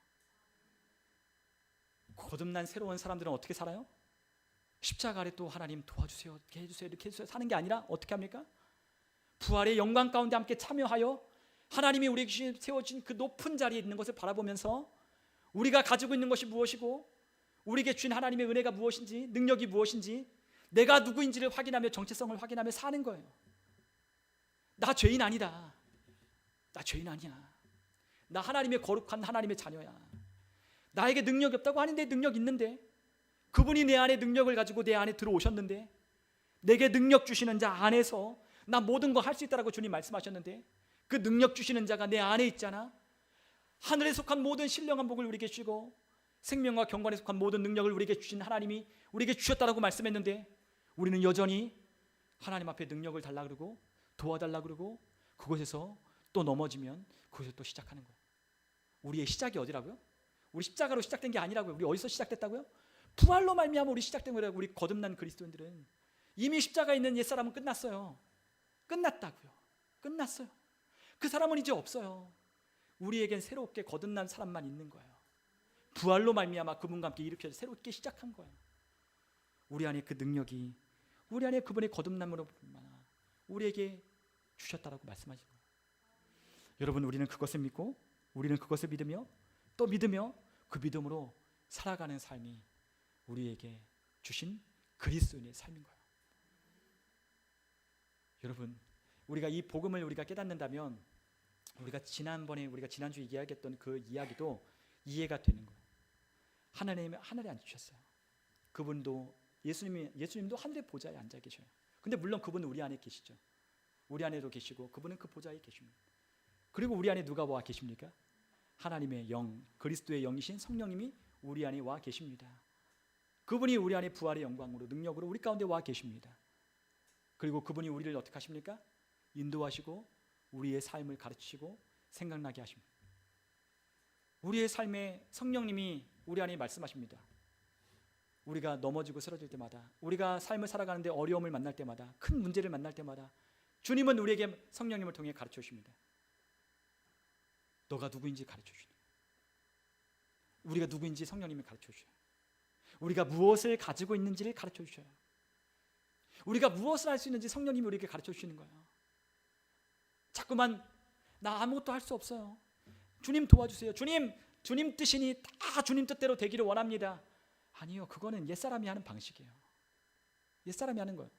거듭난 새로운 사람들은 어떻게 살아요? 십자가 아래 또 하나님 도와주세요, 이렇게 해주세요, 이렇게 해주세요 사는 게 아니라 어떻게 합니까? 부활의 영광 가운데 함께 참여하여 하나님이 우리에게 세워진 그 높은 자리에 있는 것을 바라보면서 우리가 가지고 있는 것이 무엇이고 우리에게 주신 하나님의 은혜가 무엇인지, 능력이 무엇인지, 내가 누구인지를 확인하며 정체성을 확인하며 사는 거예요. 나 죄인 아니다. 나 죄인 아니야. 나 하나님의 거룩한 하나님의 자녀야. 나에게 능력이 없다고 하는데 능력 있는데, 그분이 내 안에 능력을 가지고 내 안에 들어오셨는데, 내게 능력 주시는 자 안에서 나 모든 거 할 수 있다라고 주님 말씀하셨는데, 그 능력 주시는 자가 내 안에 있잖아. 하늘에 속한 모든 신령한 복을 우리에게 주시고 생명과 경건에 속한 모든 능력을 우리에게 주신 하나님이 우리에게 주셨다라고 말씀했는데, 우리는 여전히 하나님 앞에 능력을 달라 그러고 도와달라 그러고 그곳에서 또 넘어지면 그곳에서 또 시작하는 거예요. 우리의 시작이 어디라고요? 우리 십자가로 시작된 게 아니라고요. 우리 어디서 시작됐다고요? 부활로 말미암아 우리 시작된 거라고. 우리 거듭난 그리스도인들은 이미 십자가에 있는 옛사람은 끝났어요. 끝났다고요. 끝났어요. 그 사람은 이제 없어요. 우리에겐 새롭게 거듭난 사람만 있는 거예요. 부활로 말미암아 그분과 함께 일으켜서 새롭게 시작한 거예요. 우리 안에 그 능력이, 우리 안에 그분의 거듭남으로 우리에게 주셨다라고 말씀하시는 거예요. 여러분, 우리는 그것을 믿고 우리는 그것을 믿으며 또 믿으며 그 믿음으로 살아가는 삶이 우리에게 주신 그리스도인의 삶인 거예요. 여러분, 우리가 이 복음을 우리가 깨닫는다면 우리가 지난주에 이야기했던 그 이야기도 이해가 되는 거예요. 하나님이 하늘에 앉으셨어요. 그분도 예수님도 하늘의 보좌에 앉아 계셔요. 근데 물론 그분은 우리 안에 계시죠. 우리 안에도 계시고 그분은 그 보좌에 계십니다. 그리고 우리 안에 누가 와 계십니까? 하나님의 영, 그리스도의 영이신 성령님이 우리 안에 와 계십니다. 그분이 우리 안에 부활의 영광으로 능력으로 우리 가운데 와 계십니다. 그리고 그분이 우리를 어떻게 하십니까? 인도하시고 우리의 삶을 가르치시고 생각나게 하십니다. 우리의 삶에 성령님이 우리 안에 말씀하십니다. 우리가 넘어지고 쓰러질 때마다, 우리가 삶을 살아가는데 어려움을 만날 때마다, 큰 문제를 만날 때마다 주님은 우리에게 성령님을 통해 가르쳐 주십니다. 너가 누구인지 가르쳐 주시는 거예요. 우리가 누구인지 성령님이 가르쳐 주셔요. 우리가 무엇을 가지고 있는지를 가르쳐 주셔요. 우리가 무엇을 할 수 있는지 성령님이 우리에게 가르쳐 주시는 거예요. 자꾸만 나 아무것도 할 수 없어요. 주님 도와주세요. 주님 뜻이니 다 주님 뜻대로 되기를 원합니다. 아니요, 그거는 옛사람이 하는 방식이에요. 옛사람이 하는 거예요.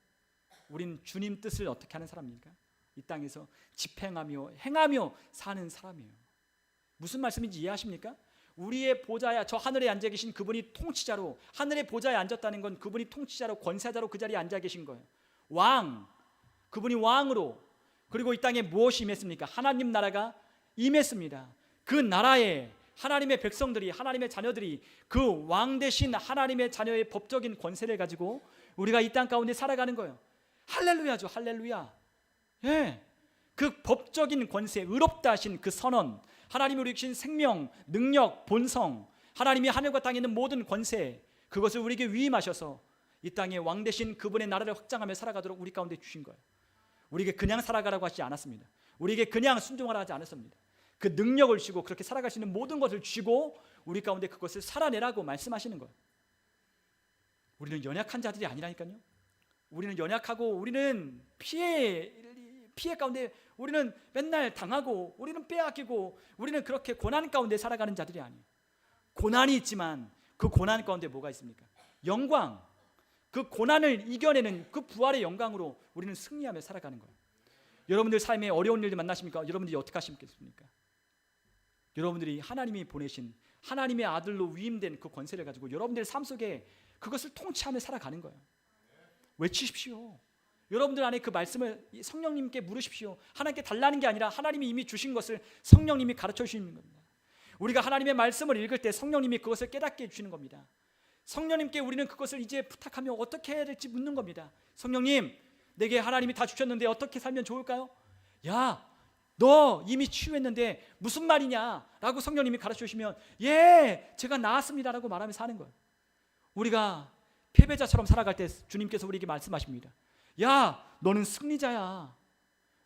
우린 주님 뜻을 어떻게 하는 사람입니까? 이 땅에서 집행하며 행하며 사는 사람이에요. 무슨 말씀인지 이해하십니까? 우리의 보좌야, 저 하늘에 앉아 계신 그분이 통치자로, 하늘의 보좌에 앉았다는 건 그분이 통치자로, 권세자로 그 자리에 앉아 계신 거예요. 왕, 그분이 왕으로. 그리고 이 땅에 무엇이 임했습니까? 하나님 나라가 임했습니다. 그 나라에 하나님의 백성들이, 하나님의 자녀들이 그 왕 대신 하나님의 자녀의 법적인 권세를 가지고 우리가 이 땅 가운데 살아가는 거예요. 할렐루야죠. 할렐루야. 예, 그 법적인 권세, 의롭다 하신 그 선언, 하나님이 우리 주신 생명, 능력, 본성, 하나님이 하늘과 땅에 있는 모든 권세, 그것을 우리에게 위임하셔서 이 땅에 왕 대신 그분의 나라를 확장하며 살아가도록 우리 가운데 주신 거예요. 우리에게 그냥 살아가라고 하지 않았습니다. 우리에게 그냥 순종하라 하지 않았습니다. 그 능력을 주시고 그렇게 살아갈 수 있는 모든 것을 주시고 우리 가운데 그것을 살아내라고 말씀하시는 거예요. 우리는 연약한 자들이 아니라니까요. 우리는 연약하고 우리는 피해 가운데 우리는 맨날 당하고 우리는 빼앗기고 우리는 그렇게 고난 가운데 살아가는 자들이 아니에요. 고난이 있지만 그 고난 가운데 뭐가 있습니까? 영광. 그 고난을 이겨내는 그 부활의 영광으로 우리는 승리하며 살아가는 거예요. 여러분들 삶에 어려운 일들 만나십니까? 여러분들이 어떻게 하시겠습니까? 여러분들이 하나님이 보내신 하나님의 아들로 위임된 그 권세를 가지고 여러분들의 삶 속에 그것을 통치하며 살아가는 거예요. 외치십시오. 여러분들 안에 그 말씀을 성령님께 물으십시오. 하나님께 달라는 게 아니라 하나님이 이미 주신 것을 성령님이 가르쳐 주시는 겁니다. 우리가 하나님의 말씀을 읽을 때 성령님이 그것을 깨닫게 해주시는 겁니다. 성령님께 우리는 그것을 이제 부탁하며 어떻게 해야 될지 묻는 겁니다. 성령님, 내게 하나님이 다 주셨는데 어떻게 살면 좋을까요? 야, 너 이미 치유했는데 무슨 말이냐? 라고 성령님이 가르쳐 주시면 예, 제가 나았습니다 라고 말하면서 하는 거예요. 우리가 패배자처럼 살아갈 때 주님께서 우리에게 말씀하십니다. 야, 너는 승리자야.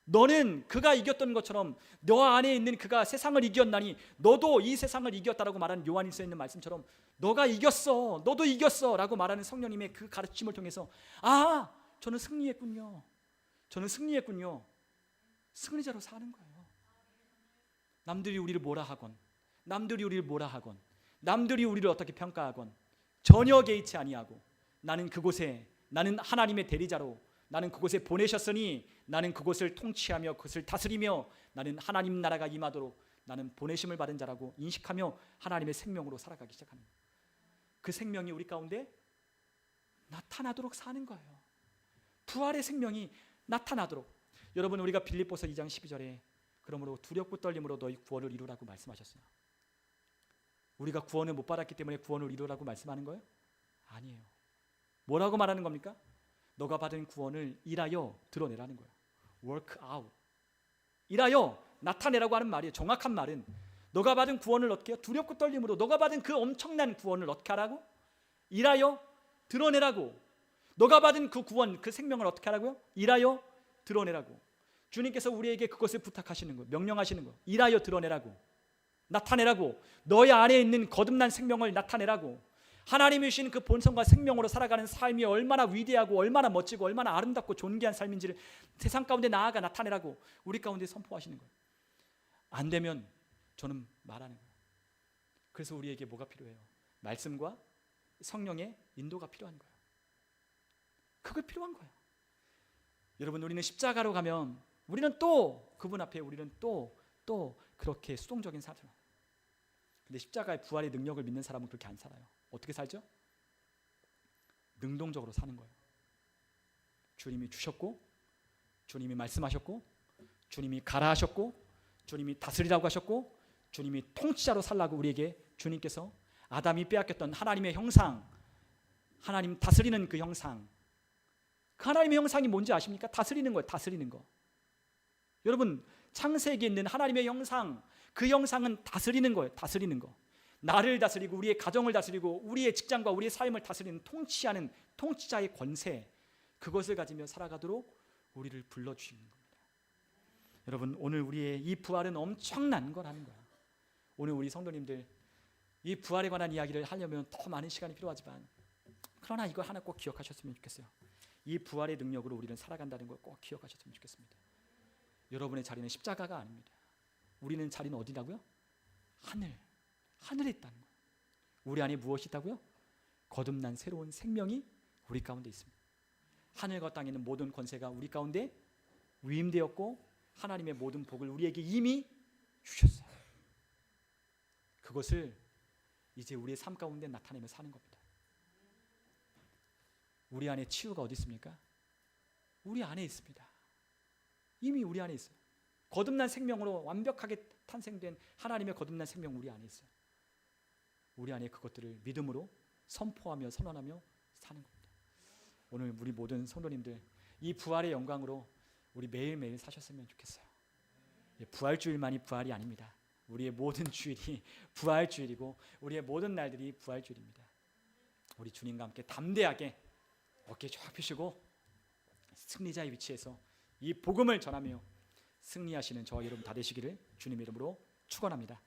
너는 그가 이겼던 것처럼 너 안에 있는 그가 세상을 이겼나니 너도 이 세상을 이겼다라고 말하는 요한일서에 있는 말씀처럼 너가 이겼어, 너도 이겼어 라고 말하는 성령님의 그 가르침을 통해서 아, 저는 승리했군요. 저는 승리했군요. 승리자로 사는 거예요. 남들이 우리를 뭐라 하건, 남들이 우리를 뭐라 하건, 남들이 우리를 어떻게 평가하건 전혀 개의치 아니하고 나는 그곳에, 나는 하나님의 대리자로 나는 그곳에 보내셨으니 나는 그곳을 통치하며 그것을 다스리며 나는 하나님 나라가 임하도록 나는 보내심을 받은 자라고 인식하며 하나님의 생명으로 살아가기 시작하는 거예요. 그 생명이 우리 가운데 나타나도록 사는 거예요. 부활의 생명이 나타나도록. 여러분, 우리가 빌립보서 2장 12절에 그러므로 두렵고 떨림으로 너희 구원을 이루라고 말씀하셨어요. 우리가 구원을 못 받았기 때문에 구원을 이루라고 말씀하는 거예요? 아니에요. 뭐라고 말하는 겁니까? 너가 받은 구원을 일하여 드러내라는 거예요. work out. 일하여 나타내라고 하는 말이에요. 정확한 말은 너가 받은 구원을 어떻게 해요? 두렵고 떨림으로 너가 받은 그 엄청난 구원을 어떻게 하라고? 일하여 드러내라고. 너가 받은 그 구원, 그 생명을 어떻게 하라고요? 일하여 드러내라고. 주님께서 우리에게 그것을 부탁하시는 거예요. 명령하시는 거예요. 일하여 드러내라고. 나타내라고. 너의 안에 있는 거듭난 생명을 나타내라고. 하나님이 주신 그 본성과 생명으로 살아가는 삶이 얼마나 위대하고 얼마나 멋지고 얼마나 아름답고 존귀한 삶인지를 세상 가운데 나아가 나타내라고 우리 가운데 선포하시는 거예요. 안 되면 저는 말하는 거예요. 그래서 우리에게 뭐가 필요해요? 말씀과 성령의 인도가 필요한 거예요. 그거 필요한 거예요. 여러분, 우리는 십자가로 가면 우리는 또 그분 앞에 우리는 또 그렇게 수동적인 삶을. 근데 십자가의 부활의 능력을 믿는 사람은 그렇게 안 살아요. 어떻게 살죠? 능동적으로 사는 거예요. 주님이 주셨고, 주님이 말씀하셨고, 주님이 가라 하셨고, 주님이 다스리라고 하셨고, 주님이 통치자로 살라고 우리에게 주님께서 아담이 빼앗겼던 하나님의 형상, 하나님 다스리는 그 형상, 그 하나님의 형상이 뭔지 아십니까? 다스리는 거예요. 다스리는 거. 여러분, 창세기에 있는 하나님의 형상, 그 형상은 다스리는 거예요. 다스리는 거. 나를 다스리고 우리의 가정을 다스리고 우리의 직장과 우리의 삶을 다스리는 통치하는 통치자의 권세, 그것을 가지며 살아가도록 우리를 불러주시는 겁니다. 여러분, 오늘 우리의 이 부활은 엄청난 거라는 거야. 오늘 우리 성도님들 이 부활에 관한 이야기를 하려면 더 많은 시간이 필요하지만 그러나 이거 하나 꼭 기억하셨으면 좋겠어요. 이 부활의 능력으로 우리는 살아간다는 걸 꼭 기억하셨으면 좋겠습니다. 여러분의 자리는 십자가가 아닙니다. 우리는 자리는 어디라고요? 하늘에 있다는 거예요. 우리 안에 무엇이 있다고요? 거듭난 새로운 생명이 우리 가운데 있습니다. 하늘과 땅에 있는 모든 권세가 우리 가운데 위임되었고 하나님의 모든 복을 우리에게 이미 주셨어요. 그것을 이제 우리의 삶 가운데 나타내며 사는 겁니다. 우리 안에 치유가 어디 있습니까? 우리 안에 있습니다. 이미 우리 안에 있어요. 거듭난 생명으로 완벽하게 탄생된 하나님의 거듭난 생명 우리 안에 있어요. 우리 안에 그것들을 믿음으로 선포하며 선언하며 사는 겁니다. 오늘 우리 모든 성도님들 이 부활의 영광으로 우리 매일매일 사셨으면 좋겠어요. 부활주일만이 부활이 아닙니다. 우리의 모든 주일이 부활주일이고 우리의 모든 날들이 부활주일입니다. 우리 주님과 함께 담대하게 어깨 쫙 펴시고 승리자의 위치에서 이 복음을 전하며 승리하시는 저와 여러분 다 되시기를 주님의 이름으로 축원합니다.